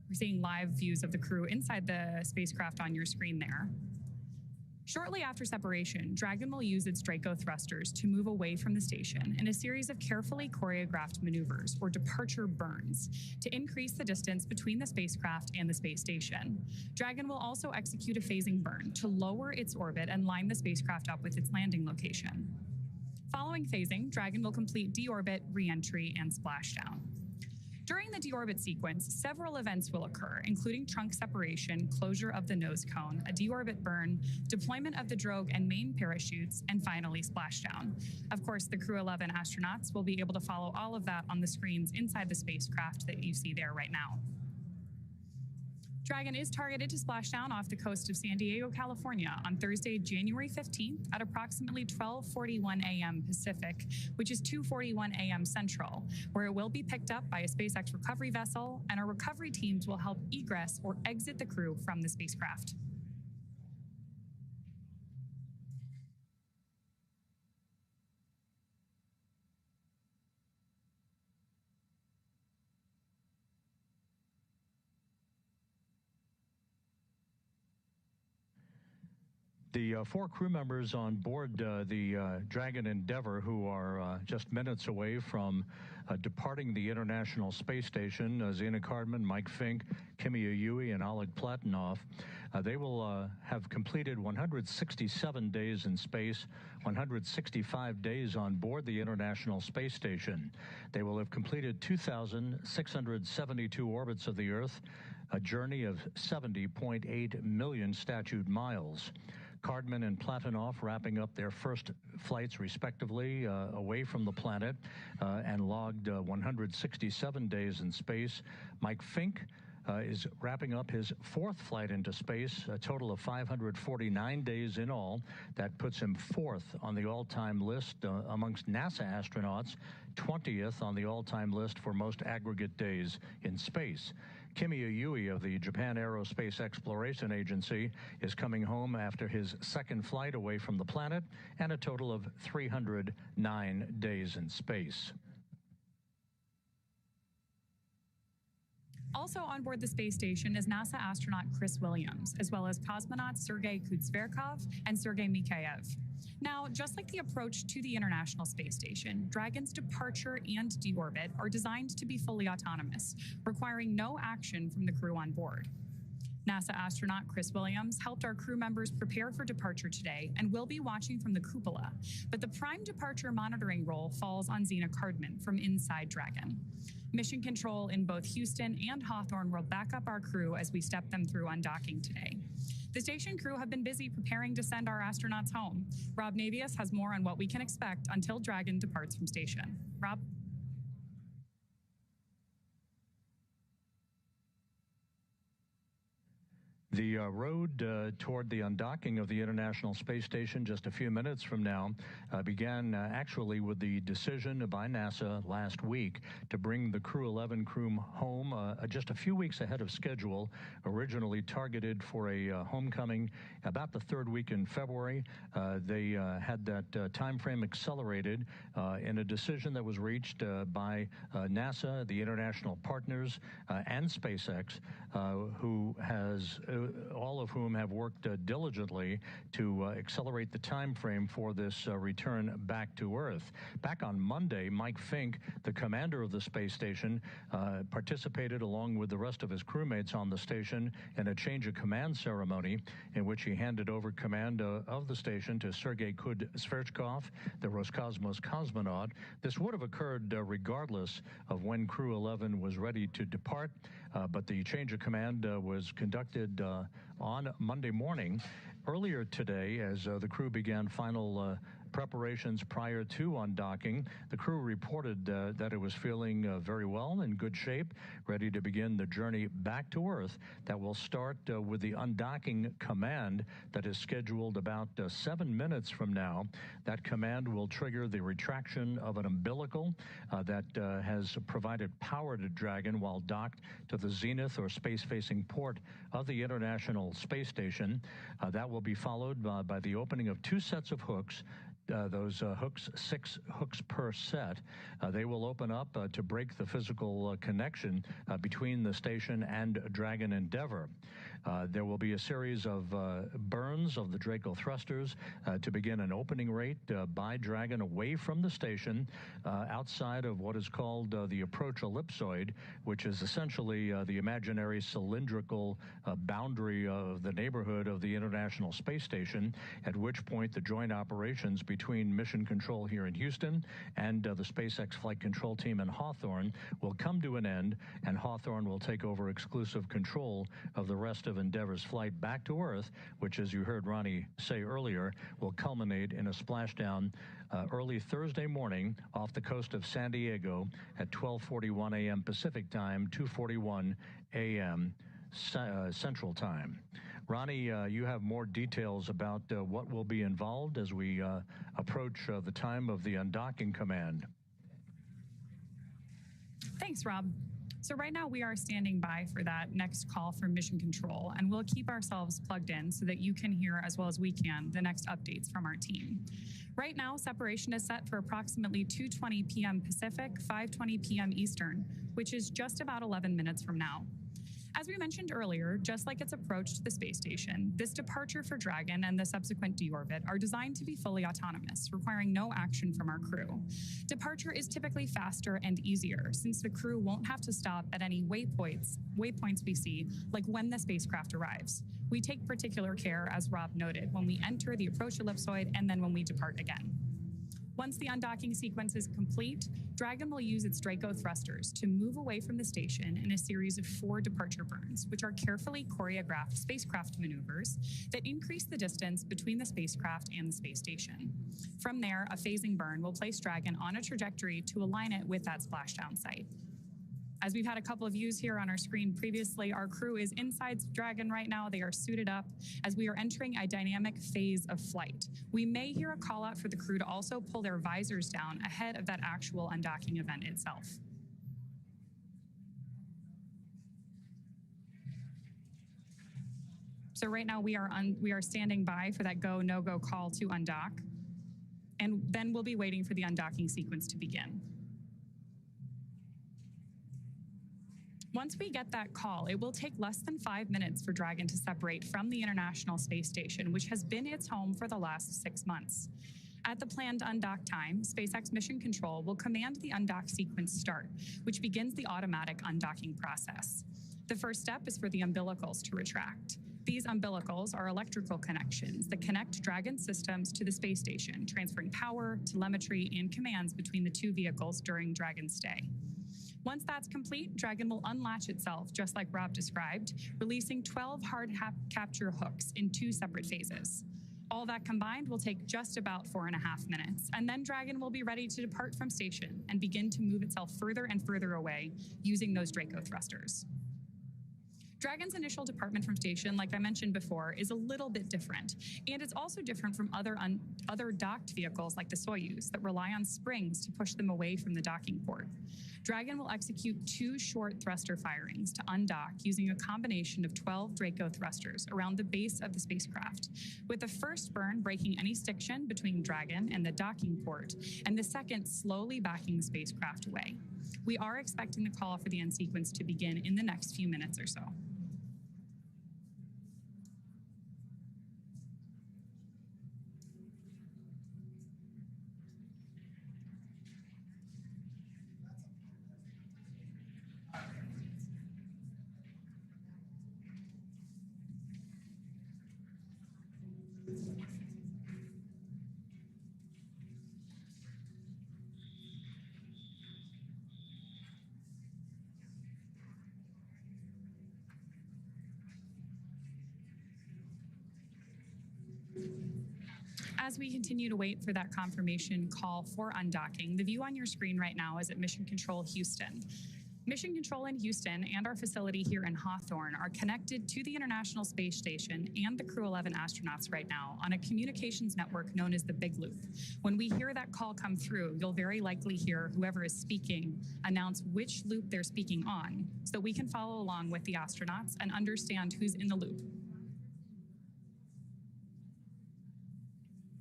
We're seeing live views of the crew inside the spacecraft on your screen there. Shortly after separation, Dragon will use its Draco thrusters to move away from the station in a series of carefully choreographed maneuvers, or departure burns, to increase the distance between the spacecraft and the space station. Dragon will also execute a phasing burn to lower its orbit and line the spacecraft up with its landing location. Following phasing, Dragon will complete deorbit, re-entry, and splashdown. During the deorbit sequence, several events will occur, including trunk separation, closure of the nose cone, a deorbit burn, deployment of the drogue and main parachutes, and finally splashdown. Of course, the Crew 11 astronauts will be able to follow all of that on the screens inside the spacecraft that you see there right now. Dragon is targeted to splash down off the coast of San Diego, California on Thursday, January 15th at approximately 12:41 a.m. Pacific, which is 2:41 a.m. Central, where it will be picked up by a SpaceX recovery vessel, and our recovery teams will help egress or exit the crew from the spacecraft. The 4 crew members on board the Dragon Endeavour, who are just minutes away from departing the International Space Station, Zena Cardman, Mike Fink, Kimi Uyui, and Oleg Platonov, they will have completed 167 days in space, 165 days on board the International Space Station. They will have completed 2,672 orbits of the Earth, a journey of 70.8 million statute miles. Cardman and Platonov wrapping up their first flights, respectively, away from the planet and logged 167 days in space. Mike Fink is wrapping up his 4th flight into space, a total of 549 days in all. That puts him 4th on the all-time list amongst NASA astronauts, 20th on the all-time list for most aggregate days in space. Kimi Uyui of the Japan Aerospace Exploration Agency is coming home after his 2nd flight away from the planet and a total of 309 days in space. Also on board the space station is NASA astronaut Chris Williams, as well as cosmonauts Sergei Kutsverkov and Sergei Mikhaev. Now, just like the approach to the International Space Station, Dragon's departure and deorbit are designed to be fully autonomous, requiring no action from the crew on board. NASA astronaut Chris Williams helped our crew members prepare for departure today and will be watching from the cupola, but the prime departure monitoring role falls on Zena Cardman from inside Dragon. Mission control in both Houston and Hawthorne will back up our crew as we step them through undocking today. The station crew have been busy preparing to send our astronauts home. Rob Navius has more on what we can expect until Dragon departs from station. Rob? The road toward the undocking of the International Space Station just a few minutes from now began actually with the decision by NASA last week to bring the Crew 11 crew home just a few weeks ahead of schedule, originally targeted for a homecoming about the 3rd week in February. They had that time frame accelerated in a decision that was reached by NASA, the international partners, and SpaceX, who has all of whom have worked diligently to accelerate the time frame for this return back to Earth. Back on Monday, Mike Fink, the commander of the space station, participated along with the rest of his crewmates on the station in a change of command ceremony in which he handed over command of the station to Sergei Kutsverkov, the Roscosmos cosmonaut. This would have occurred regardless of when Crew 11 was ready to depart, but the change of command was conducted on Monday morning. Earlier today, as the crew began final preparations prior to undocking, the crew reported that it was feeling very well, in good shape, ready to begin the journey back to Earth that will start with the undocking command that is scheduled about 7 minutes from now. That command will trigger the retraction of an umbilical that has provided power to Dragon while docked to the zenith or space-facing port of the International Space Station. That will be followed by the opening of 2 sets of hooks. Those hooks, 6 hooks per set, they will open up to break the physical connection between the station and Dragon Endeavour. There will be a series of burns of the Draco thrusters to begin an opening rate by Dragon away from the station outside of what is called the approach ellipsoid, which is essentially the imaginary cylindrical boundary of the neighborhood of the International Space Station, at which point the joint operations between Mission Control here in Houston and the SpaceX Flight Control Team in Hawthorne will come to an end, and Hawthorne will take over exclusive control of the rest of Endeavour's flight back to Earth, which, as you heard Ronnie say earlier, will culminate in a splashdown early Thursday morning off the coast of San Diego at 12:41 a.m. Pacific Time, 2:41 a.m. Central Time. Ronnie, you have more details about what will be involved as we approach the time of the undocking command. Thanks, Rob. So right now we are standing by for that next call from Mission Control, and we'll keep ourselves plugged in so that you can hear, as well as we can, the next updates from our team. Right now, separation is set for approximately 2:20 p.m. Pacific, 5:20 p.m. Eastern, which is just about 11 minutes from now. As we mentioned earlier, just like its approach to the space station, this departure for Dragon and the subsequent deorbit are designed to be fully autonomous, requiring no action from our crew. Departure is typically faster and easier, since the crew won't have to stop at any waypoints we see, like when the spacecraft arrives. We take particular care, as Rob noted, when we enter the approach ellipsoid and then when we depart again. Once the undocking sequence is complete, Dragon will use its Draco thrusters to move away from the station in a series of 4 departure burns, which are carefully choreographed spacecraft maneuvers that increase the distance between the spacecraft and the space station. From there, a phasing burn will place Dragon on a trajectory to align it with that splashdown site. As we've had a couple of views here on our screen previously, our crew is inside Dragon right now. They are suited up as we are entering a dynamic phase of flight. We may hear a call out for the crew to also pull their visors down ahead of that actual undocking event itself. So right now we are standing by for that go, no-go call to undock, and then we'll be waiting for the undocking sequence to begin. Once we get that call, it will take less than 5 minutes for Dragon to separate from the International Space Station, which has been its home for the last 6 months. At the planned undock time, SpaceX Mission Control will command the undock sequence start, which begins the automatic undocking process. The first step is for the umbilicals to retract. These umbilicals are electrical connections that connect Dragon systems to the space station, transferring power, telemetry, and commands between the 2 vehicles during Dragon's stay. Once that's complete, Dragon will unlatch itself, just like Rob described, releasing 12 hard capture hooks in 2 separate phases. All that combined will take just about 4.5 minutes, and then Dragon will be ready to depart from station and begin to move itself further and further away using those Draco thrusters. Dragon's initial departure from station, like I mentioned before, is a little bit different, and it's also different from other docked vehicles like the Soyuz that rely on springs to push them away from the docking port. Dragon will execute 2 short thruster firings to undock using a combination of 12 Draco thrusters around the base of the spacecraft, with the first burn breaking any stiction between Dragon and the docking port, and the second slowly backing the spacecraft away. We are expecting the call for the end sequence to begin in the next few minutes or so. As we continue to wait for that confirmation call for undocking, the view on your screen right now is at Mission Control Houston. Mission Control in Houston and our facility here in Hawthorne are connected to the International Space Station and the Crew 11 astronauts right now on a communications network known as the Big Loop. When we hear that call come through, you'll very likely hear whoever is speaking announce which loop they're speaking on so that we can follow along with the astronauts and understand who's in the loop.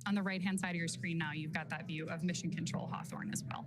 On the right-hand side of your screen now, you've got that view of Mission Control Hawthorne as well.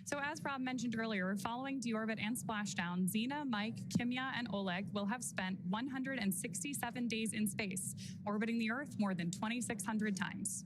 So as Rob mentioned earlier, following deorbit and splashdown, Xena, Mike, Kimya, and Oleg will have spent 167 days in space, orbiting the Earth more than 2,600 times.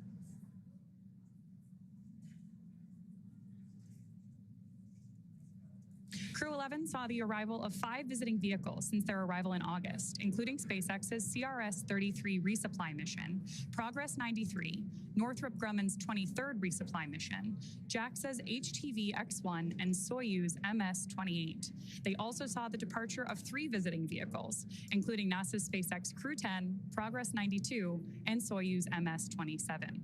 Crew 11 saw the arrival of 5 visiting vehicles since their arrival in August, including SpaceX's CRS-33 resupply mission, Progress 93, Northrop Grumman's 23rd resupply mission, JAXA's HTV X-1, and Soyuz MS-28. They also saw the departure of 3 visiting vehicles, including NASA's SpaceX Crew 10, Progress 92, and Soyuz MS-27.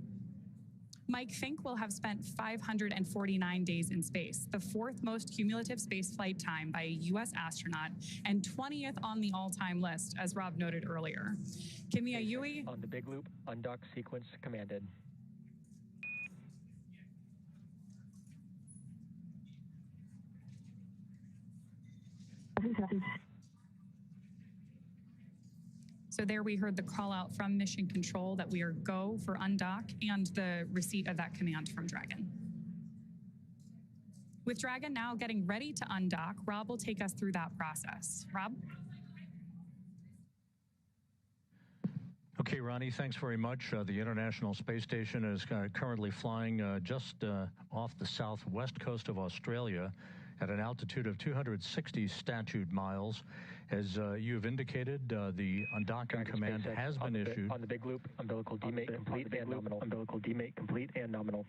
Mike Fink will have spent 549 days in space, the 4th most cumulative spaceflight time by a U.S. astronaut and 20th on the all-time list, as Rob noted earlier. Kimia Yui on the big loop, undock sequence commanded. So there we heard the call out from Mission Control that we are go for undock and the receipt of that command from Dragon. With Dragon now getting ready to undock, Rob will take us through that process. Rob? Okay, Ronnie, thanks very much. The International Space Station is currently flying just off the southwest coast of Australia at an altitude of 260 statute miles. As you've indicated, the undocking command has been issued. On the big loop, umbilical demate complete and nominal. Umbilical demate complete and nominal.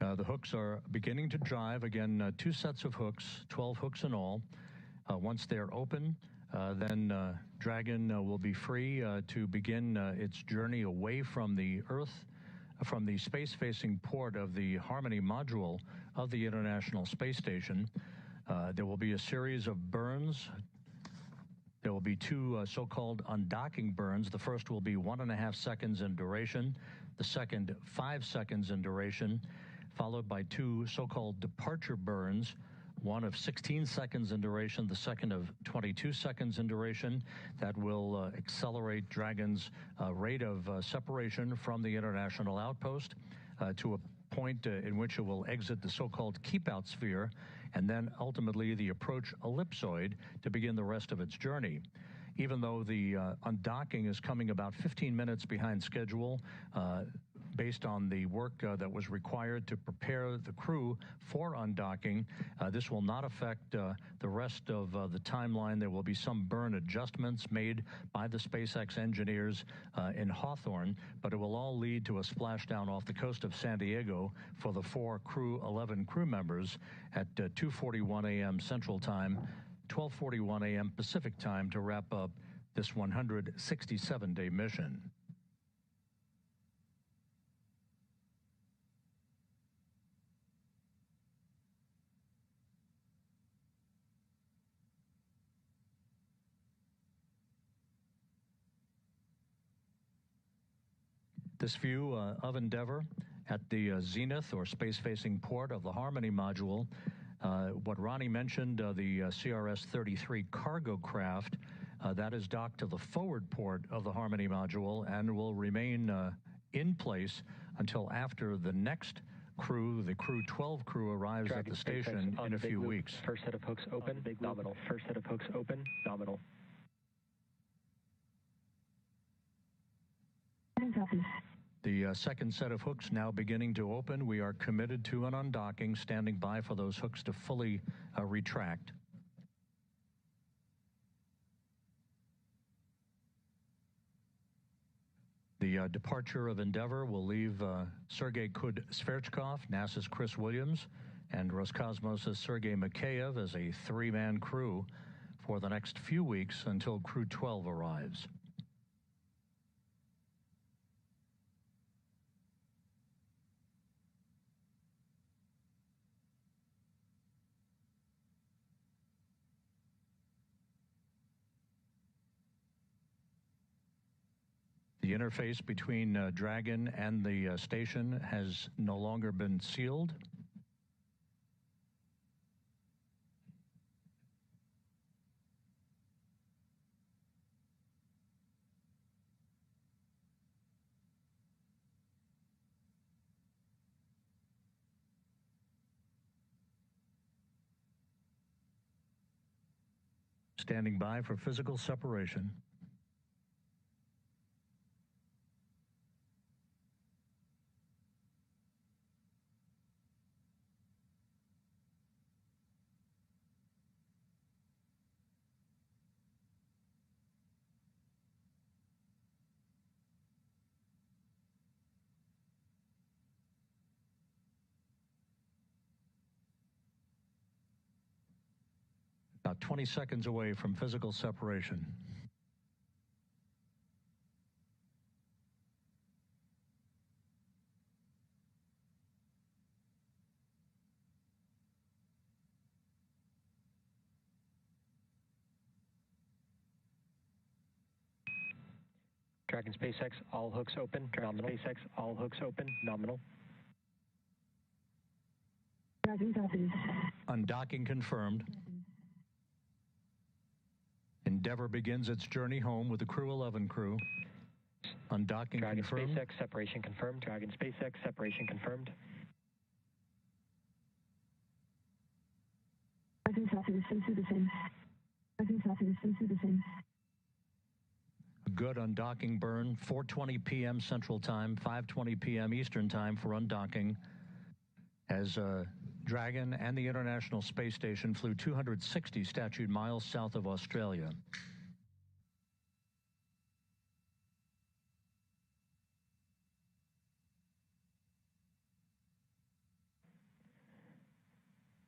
The hooks are beginning to drive. Again, 2 sets of hooks, 12 hooks in all. Once they're open, then Dragon will be free to begin its journey away from the Earth, from the space-facing port of the Harmony module of the International Space Station. There will be a series of burns. There will be 2 so-called undocking burns. The first will be 1.5 seconds in duration, the second 5 seconds in duration, followed by 2 so-called departure burns, one of 16 seconds in duration, the second of 22 seconds in duration. That will accelerate Dragon's rate of separation from the international outpost to a point in which it will exit the so-called keep-out sphere, and then ultimately the approach ellipsoid to begin the rest of its journey. Even though the undocking is coming about 15 minutes behind schedule, based on the work that was required to prepare the crew for undocking, this will not affect the rest of the timeline. There will be some burn adjustments made by the SpaceX engineers in Hawthorne, but it will all lead to a splashdown off the coast of San Diego for the 4 Crew 11 crew members at 2:41 a.m. Central Time, 12:41 a.m. Pacific Time to wrap up this 167-day mission. This view of Endeavour at the zenith or space-facing port of the Harmony module, what Ronnie mentioned, the CRS-33 cargo craft, that is docked to the forward port of the Harmony module and will remain in place until after the next crew, the Crew 12 crew, arrives at the station in a few weeks. First set of hooks open, nominal. First set of hooks open, nominal. The second set of hooks now beginning to open. We are committed to an undocking, standing by for those hooks to fully retract. The departure of Endeavour will leave Sergei Kud-Sverchkov, NASA's Chris Williams, and Roscosmos' Sergei Mikheyev as a 3-man crew for the next few weeks until Crew 12 arrives. The interface between Dragon and the station has no longer been sealed. Standing by for physical separation. About 20 seconds away from physical separation. Dragon SpaceX, all hooks open, nominal. SpaceX, all hooks open, nominal. Dragon copies. Undocking confirmed. Endeavour begins its journey home with the Crew 11 crew. Undocking Dragon confirmed. SpaceX, separation confirmed. Dragon SpaceX, separation confirmed. Dragon copies, stay the same. Dragon copies, stay the same. Good undocking burn, 4:20 p.m. Central Time, 5:20 p.m. Eastern Time for undocking, as Dragon and the International Space Station flew 260 statute miles south of Australia.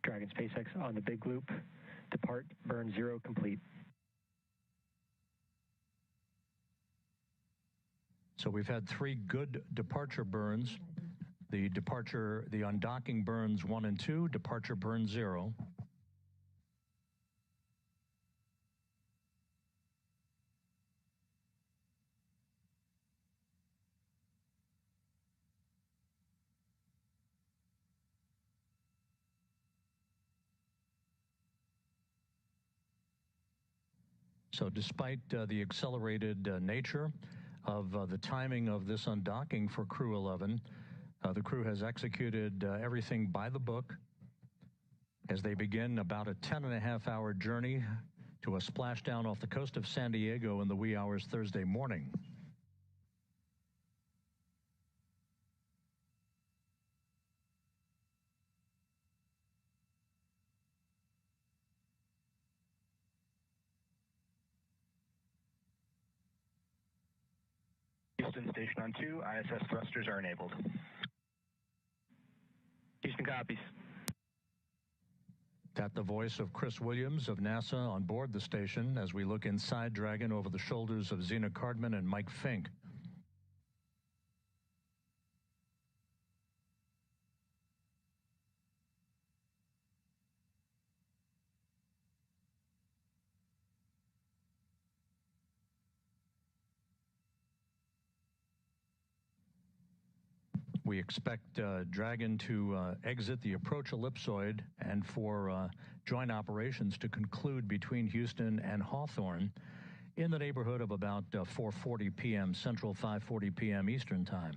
Dragon SpaceX on the big loop. Depart, burn 0 complete. So we've had 3 good departure burns. The undocking burns 1 and 2, departure burn 0. So despite the accelerated nature of the timing of this undocking for Crew 11, the crew has executed everything by the book as they begin about a 10.5-hour journey to a splashdown off the coast of San Diego in the wee hours Thursday morning. Houston Station on 2, ISS thrusters are enabled. Houston copies. That the voice of Chris Williams of NASA on board the station as we look inside Dragon over the shoulders of Zena Cardman and Mike Fink. We expect Dragon to exit the approach ellipsoid and for joint operations to conclude between Houston and Hawthorne in the neighborhood of about 4:40 p.m. Central, 5:40 p.m. Eastern Time.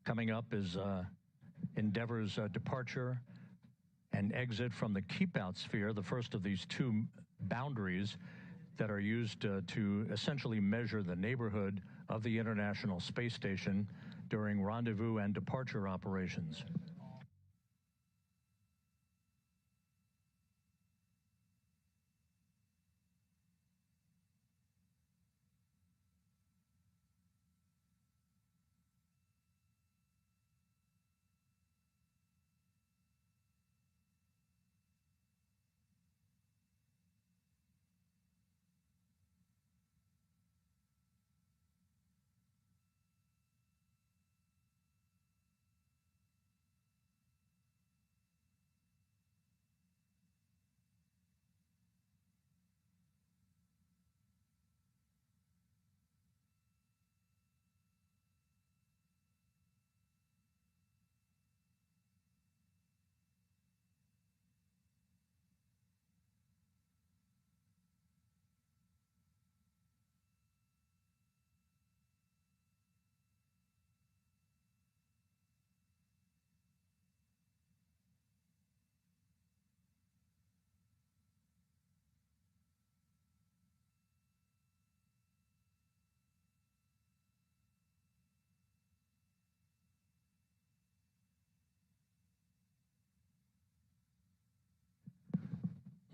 Coming up is Endeavour's departure and exit from the keep-out sphere, the first of these 2 boundaries that are used to essentially measure the neighborhood of the International Space Station during rendezvous and departure operations.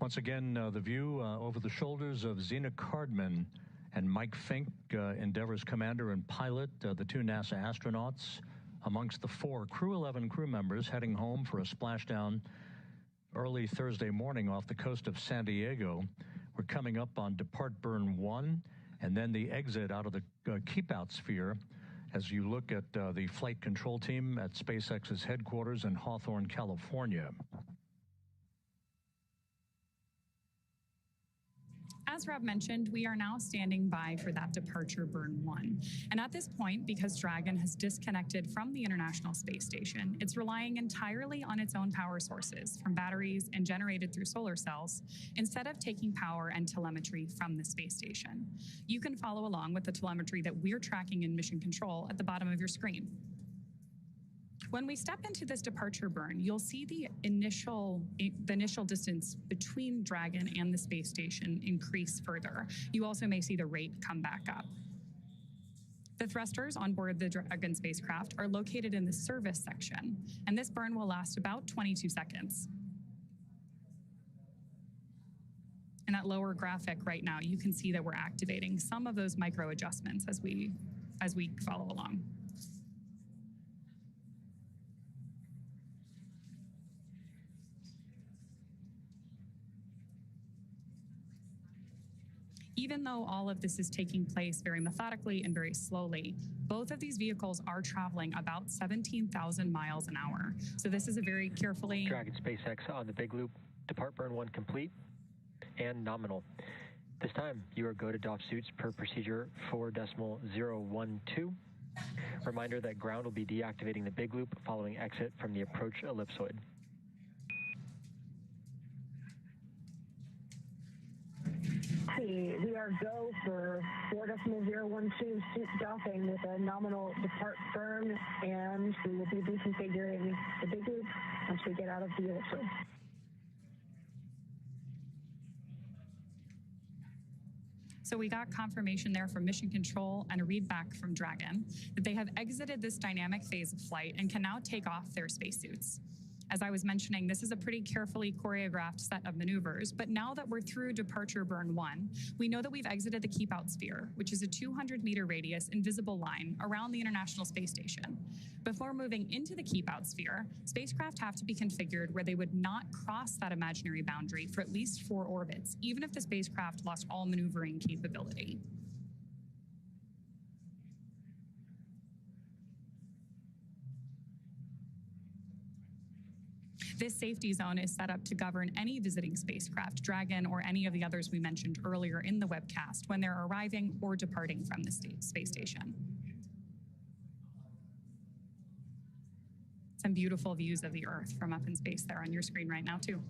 Once again, the view over the shoulders of Zena Cardman and Mike Fink, Endeavour's commander and pilot, the 2 NASA astronauts amongst the 4 Crew 11 crew members heading home for a splashdown early Thursday morning off the coast of San Diego. We're coming up on Depart Burn 1 and then the exit out of the keep-out sphere as you look at the flight control team at SpaceX's headquarters in Hawthorne, California. As Rob mentioned, we are now standing by for that departure burn 1. And at this point, because Dragon has disconnected from the International Space Station, it's relying entirely on its own power sources from batteries and generated through solar cells, instead of taking power and telemetry from the space station. You can follow along with the telemetry that we're tracking in Mission Control at the bottom of your screen. When we step into this departure burn, you'll see the initial distance between Dragon and the space station increase further. You also may see the rate come back up. The thrusters on board the Dragon spacecraft are located in the service section, and this burn will last about 22 seconds. In that lower graphic right now, you can see that we're activating some of those micro adjustments as we follow along. Even though all of this is taking place very methodically and very slowly, both of these vehicles are traveling about 17,000 miles an hour. So this is a very carefully... Dragon SpaceX on the big loop, depart burn 1 complete and nominal. This time, you are go to doff suits per procedure 4.012. Reminder that ground will be deactivating the big loop following exit from the approach ellipsoid. We are go for 4.012 suit doffing with a nominal depart burn, and we will be reconfiguring the big loop once we get out of the ellipsoid. So we got confirmation there from Mission Control and a read back from Dragon that they have exited this dynamic phase of flight and can now take off their spacesuits. As I was mentioning, this is a pretty carefully choreographed set of maneuvers, but now that we're through departure burn 1, we know that we've exited the keep out sphere, which is a 200-meter radius invisible line around the International Space Station. Before moving into the keep out sphere, spacecraft have to be configured where they would not cross that imaginary boundary for at least 4 orbits, even if the spacecraft lost all maneuvering capability. This safety zone is set up to govern any visiting spacecraft, Dragon or any of the others we mentioned earlier in the webcast, when they're arriving or departing from the space station. Some beautiful views of the Earth from up in space there on your screen right now, too.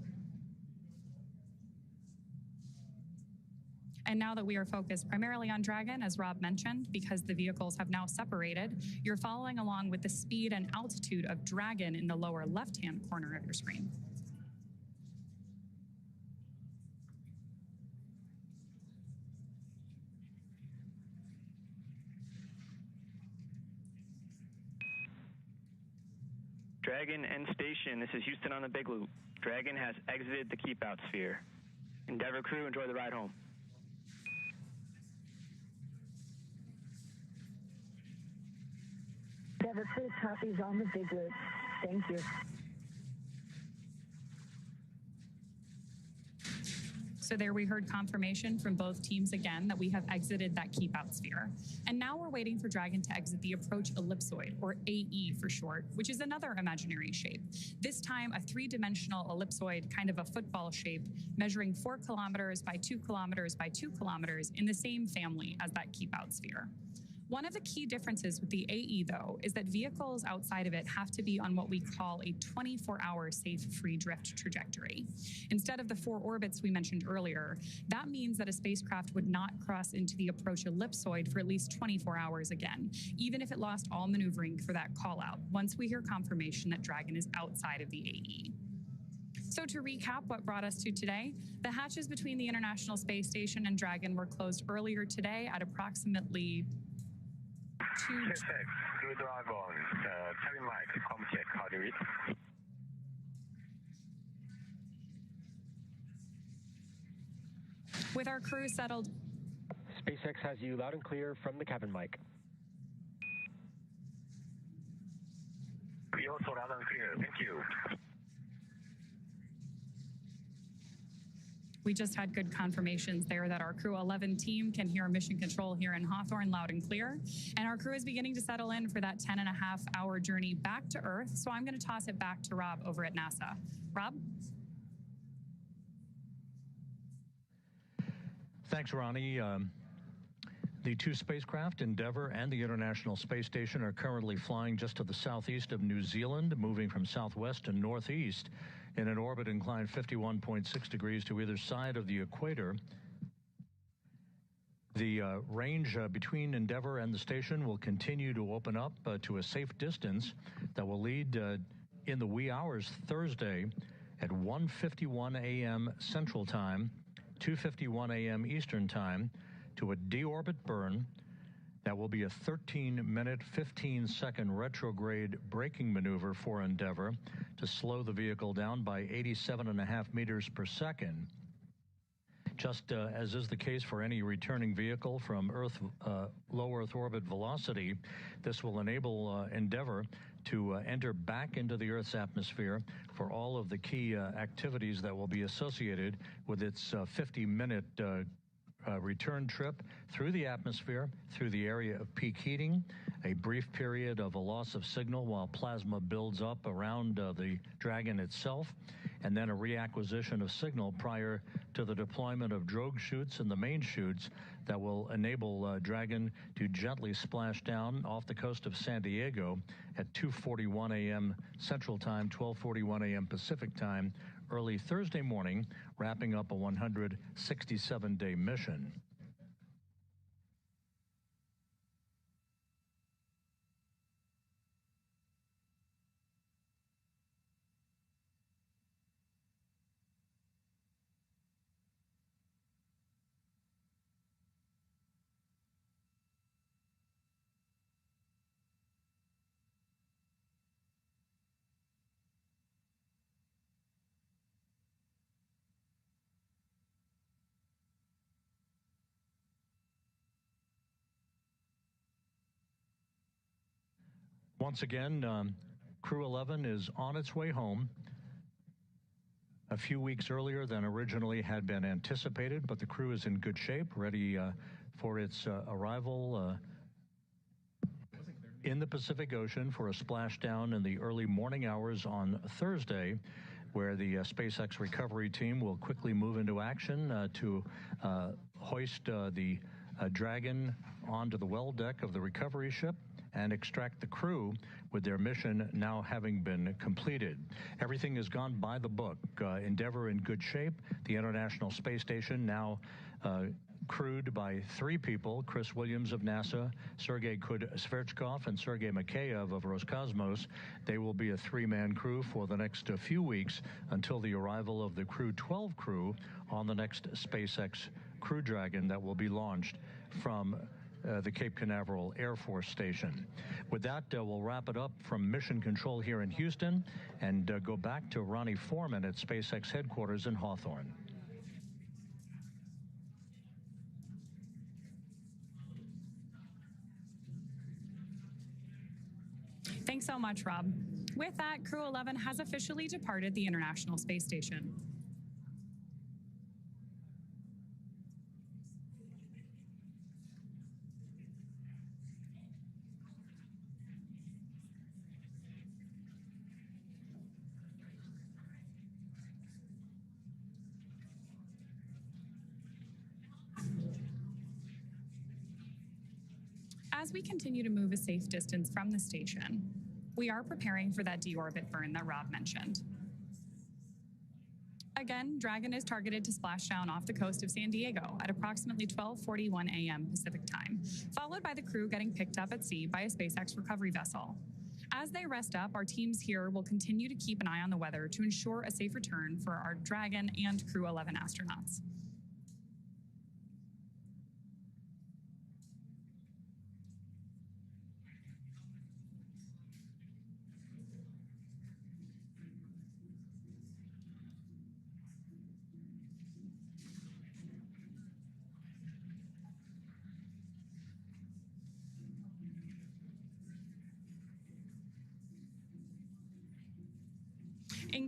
And now that we are focused primarily on Dragon, as Rob mentioned, because the vehicles have now separated, you're following along with the speed and altitude of Dragon in the lower left-hand corner of your screen. Dragon end station, this is Houston on the big loop. Dragon has exited the keep out sphere. Endeavour crew, enjoy the ride home. Endeavour crew copies on the big loop. Thank you. So there we heard confirmation from both teams again that we have exited that keep out sphere. And now we're waiting for Dragon to exit the approach ellipsoid, or AE for short, which is another imaginary shape. This time a 3-dimensional ellipsoid, kind of a football shape, measuring 4 kilometers by 2 kilometers by 2 kilometers in the same family as that keep out sphere. One of the key differences with the AE, though, is that vehicles outside of it have to be on what we call a 24-hour safe free drift trajectory. Instead of the 4 orbits we mentioned earlier, that means that a spacecraft would not cross into the approach ellipsoid for at least 24 hours again, even if it lost all maneuvering for that call-out, once we hear confirmation that Dragon is outside of the AE. So to recap what brought us to today, the hatches between the International Space Station and Dragon were closed earlier today at approximately SpaceX Crew Dragon, cabin mic, com check, how do you read? With our crew settled. SpaceX has you loud and clear from the cabin mic. Thank you. We just had good confirmations there that our Crew 11 team can hear mission control here in Hawthorne loud and clear. And our crew is beginning to settle in for that 10.5-hour journey back to Earth. So I'm going to toss it back to Rob over at NASA. Rob? Thanks, Ronnie. The two spacecraft, Endeavour and the International Space Station, are currently flying just to the southeast of New Zealand, moving from southwest to northeast in an orbit inclined 51.6 degrees to either side of the equator. The range between Endeavour and the station will continue to open up to a safe distance that will lead in the wee hours Thursday at 1:51 a.m. Central Time, 2:51 a.m. Eastern Time, to a deorbit burn that will be a 13-minute, 15-second retrograde braking maneuver for Endeavour to slow the vehicle down by 87.5 meters per second. Just as is the case for any returning vehicle from low Earth orbit velocity, this will enable Endeavour to enter back into the Earth's atmosphere for all of the key activities that will be associated with its 50-minute return trip through the atmosphere, through the area of peak heating, a brief period of a loss of signal while plasma builds up around the Dragon itself, and then a reacquisition of signal prior to the deployment of drogue chutes and the main chutes that will enable Dragon to gently splash down off the coast of San Diego at 2:41 a.m. Central Time, 12:41 a.m. Pacific Time, early Thursday morning, wrapping up a 167-day mission. Once again, Crew 11 is on its way home a few weeks earlier than originally had been anticipated, but the crew is in good shape, ready for its arrival in the Pacific Ocean for a splashdown in the early morning hours on Thursday, where the SpaceX recovery team will quickly move into action to hoist the Dragon onto the well deck of the recovery ship and extract the crew, with their mission now having been completed. Everything has gone by the book. Endeavour in good shape. The International Space Station now crewed by 3 people, Chris Williams of NASA, Sergei Sverchkov, and Sergei Mikheyev of Roscosmos. They will be a 3-man crew for the next few weeks until the arrival of the Crew 12 crew on the next SpaceX Crew Dragon that will be launched from the Cape Canaveral Air Force Station. With that, we'll wrap it up from Mission Control here in Houston and go back to Ronnie Foreman at SpaceX headquarters in Hawthorne. Thanks so much, Rob. With that, Crew 11 has officially departed the International Space Station. As we continue to move a safe distance from the station, we are preparing for that deorbit burn that Rob mentioned. Again, Dragon is targeted to splash down off the coast of San Diego at approximately 12:41 a.m. Pacific Time, followed by the crew getting picked up at sea by a SpaceX recovery vessel. As they rest up, our teams here will continue to keep an eye on the weather to ensure a safe return for our Dragon and Crew 11 astronauts. In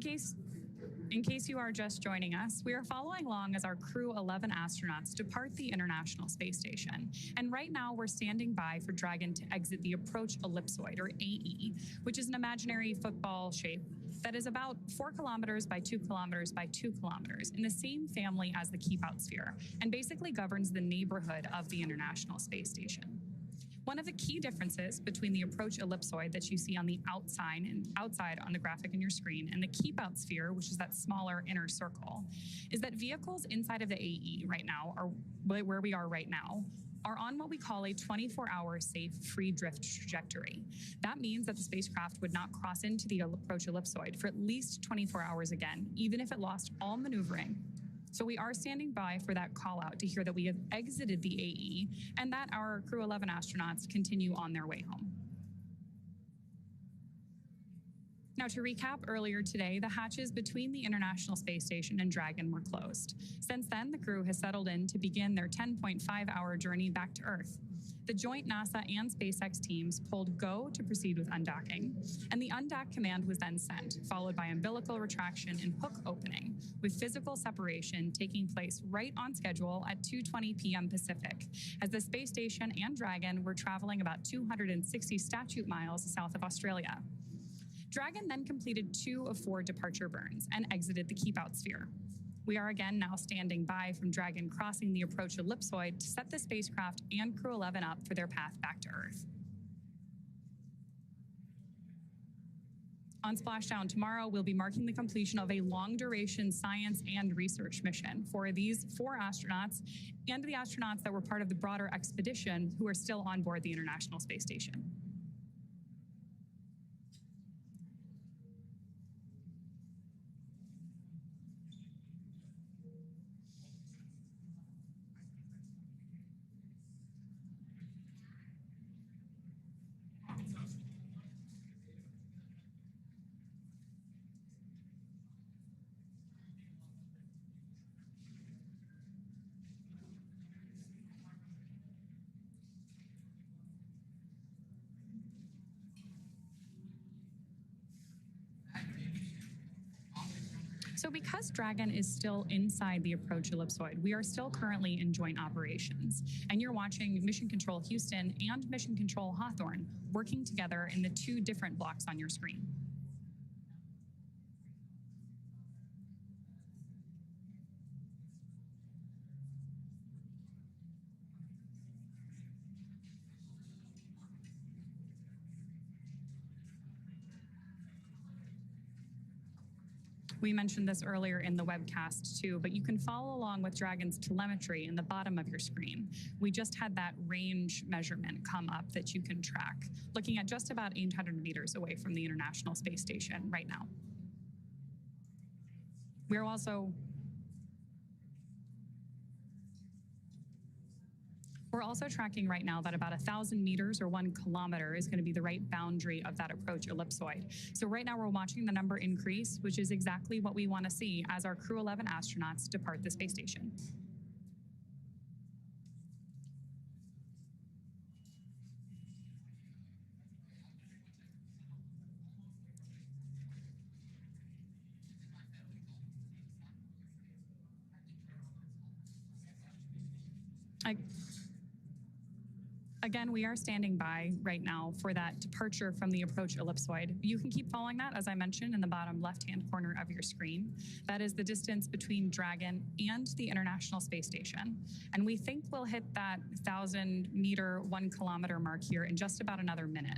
case you are just joining us, we are following along as our Crew 11 astronauts depart the International Space Station. And right now we're standing by for Dragon to exit the approach ellipsoid, or AE, which is an imaginary football shape that is about 4 kilometers by 2 kilometers by 2 kilometers in the same family as the keep-out sphere, and basically governs the neighborhood of the International Space Station. One of the key differences between the approach ellipsoid that you see on the outside on the graphic in your screen and the keep-out sphere, which is that smaller inner circle, is that vehicles inside of the AE right now, or where we are right now, are on what we call a 24-hour safe free drift trajectory. That means that the spacecraft would not cross into the approach ellipsoid for at least 24 hours again, even if it lost all maneuvering. So we are standing by for that call out to hear that we have exited the AE and that our Crew 11 astronauts continue on their way home. Now, to recap, earlier today, the hatches between the International Space Station and Dragon were closed. Since then, the crew has settled in to begin their 10.5-hour journey back to Earth. The joint NASA and SpaceX teams pulled go to proceed with undocking, and the undock command was then sent, followed by umbilical retraction and hook opening, with physical separation taking place right on schedule at 2:20 p.m. Pacific, as the space station and Dragon were traveling about 260 statute miles south of Australia. Dragon then completed 2 of 4 departure burns and exited the keep-out sphere. We are again now standing by from Dragon crossing the approach ellipsoid to set the spacecraft and Crew 11 up for their path back to Earth. On splashdown tomorrow, we'll be marking the completion of a long-duration science and research mission for these 4 astronauts and the astronauts that were part of the broader expedition who are still on board the International Space Station. So because Dragon is still inside the approach ellipsoid, we are still currently in joint operations. And you're watching Mission Control Houston and Mission Control Hawthorne working together in the 2 different blocks on your screen. We mentioned this earlier in the webcast too, but you can follow along with Dragon's telemetry in the bottom of your screen. We just had that range measurement come up that you can track, looking at just about 800 meters away from the International Space Station right now. We're also tracking right now that about 1,000 meters or 1 kilometer is going to be the right boundary of that approach ellipsoid. So right now we're watching the number increase, which is exactly what we want to see as our Crew 11 astronauts depart the space station. Again, we are standing by right now for that departure from the approach ellipsoid. You can keep following that, as I mentioned, in the bottom left-hand corner of your screen. That is the distance between Dragon and the International Space Station. And we think we'll hit that 1,000-meter, 1-kilometer mark here in just about another minute.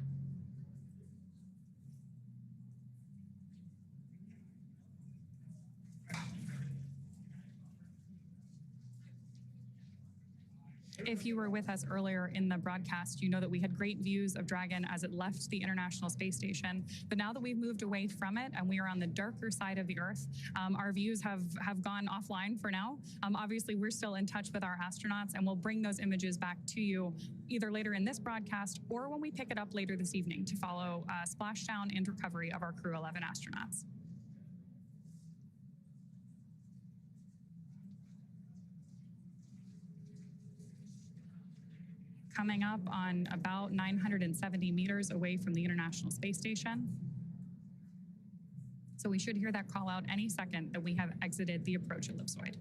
If you were with us earlier in the broadcast, you know that we had great views of Dragon as it left the International Space Station. But now that we've moved away from it and we are on the darker side of the Earth, our views have gone offline for now. Obviously, we're still in touch with our astronauts, and we'll bring those images back to you either later in this broadcast or when we pick it up later this evening to follow splashdown and recovery of our Crew 11 astronauts. Coming up on about 970 meters away from the International Space Station. So So we should hear that call out any second that we have exited the approach ellipsoid.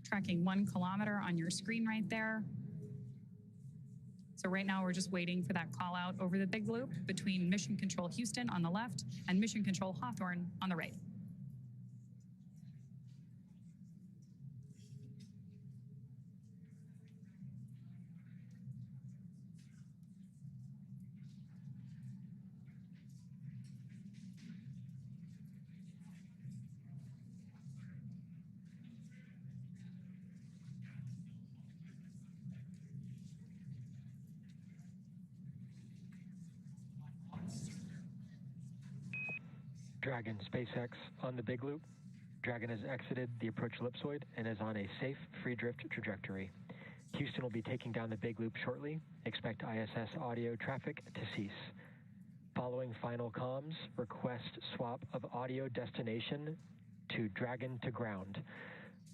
Tracking 1 kilometer on your screen right there. So right now we're just waiting for that call out over the big loop between Mission Control Houston on the left and Mission Control Hawthorne on the right. Dragon SpaceX on the big loop. Dragon has exited the approach ellipsoid and is on a safe free drift trajectory. Houston will be taking down the big loop shortly. Expect ISS audio traffic to cease. Following final comms, request swap of audio destination to Dragon to ground.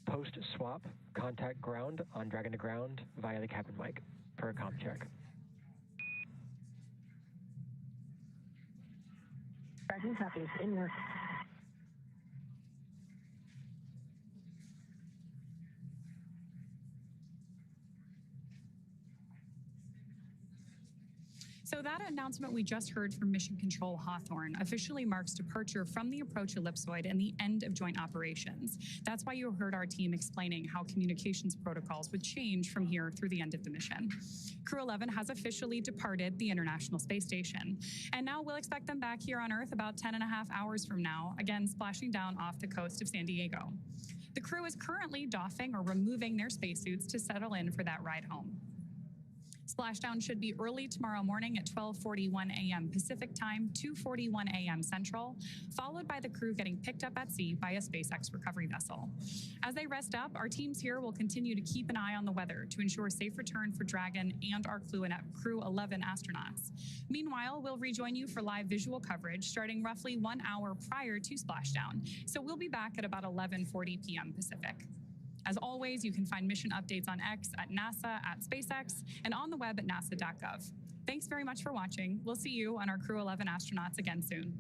Post swap, contact ground on Dragon to ground via the cabin mic for a comm check. Dragon copies, in work. So that announcement we just heard from Mission Control Hawthorne officially marks departure from the approach ellipsoid and the end of joint operations. That's why you heard our team explaining how communications protocols would change from here through the end of the mission. Crew 11 has officially departed the International Space Station, and now we'll expect them back here on Earth about 10.5 hours from now, again splashing down off the coast of San Diego. The crew is currently doffing or removing their spacesuits to settle in for that ride home. Splashdown should be early tomorrow morning at 12:41 a.m. Pacific Time, 2:41 a.m. Central, followed by the crew getting picked up at sea by a SpaceX recovery vessel. As they rest up, our teams here will continue to keep an eye on the weather to ensure safe return for Dragon and our Crew 11 astronauts. Meanwhile, we'll rejoin you for live visual coverage starting roughly 1 hour prior to splashdown, so we'll be back at about 11:40 p.m. Pacific. As always, you can find mission updates on X, at NASA, at SpaceX, and on the web at nasa.gov. Thanks very much for watching. We'll see you on our Crew 11 astronauts again soon.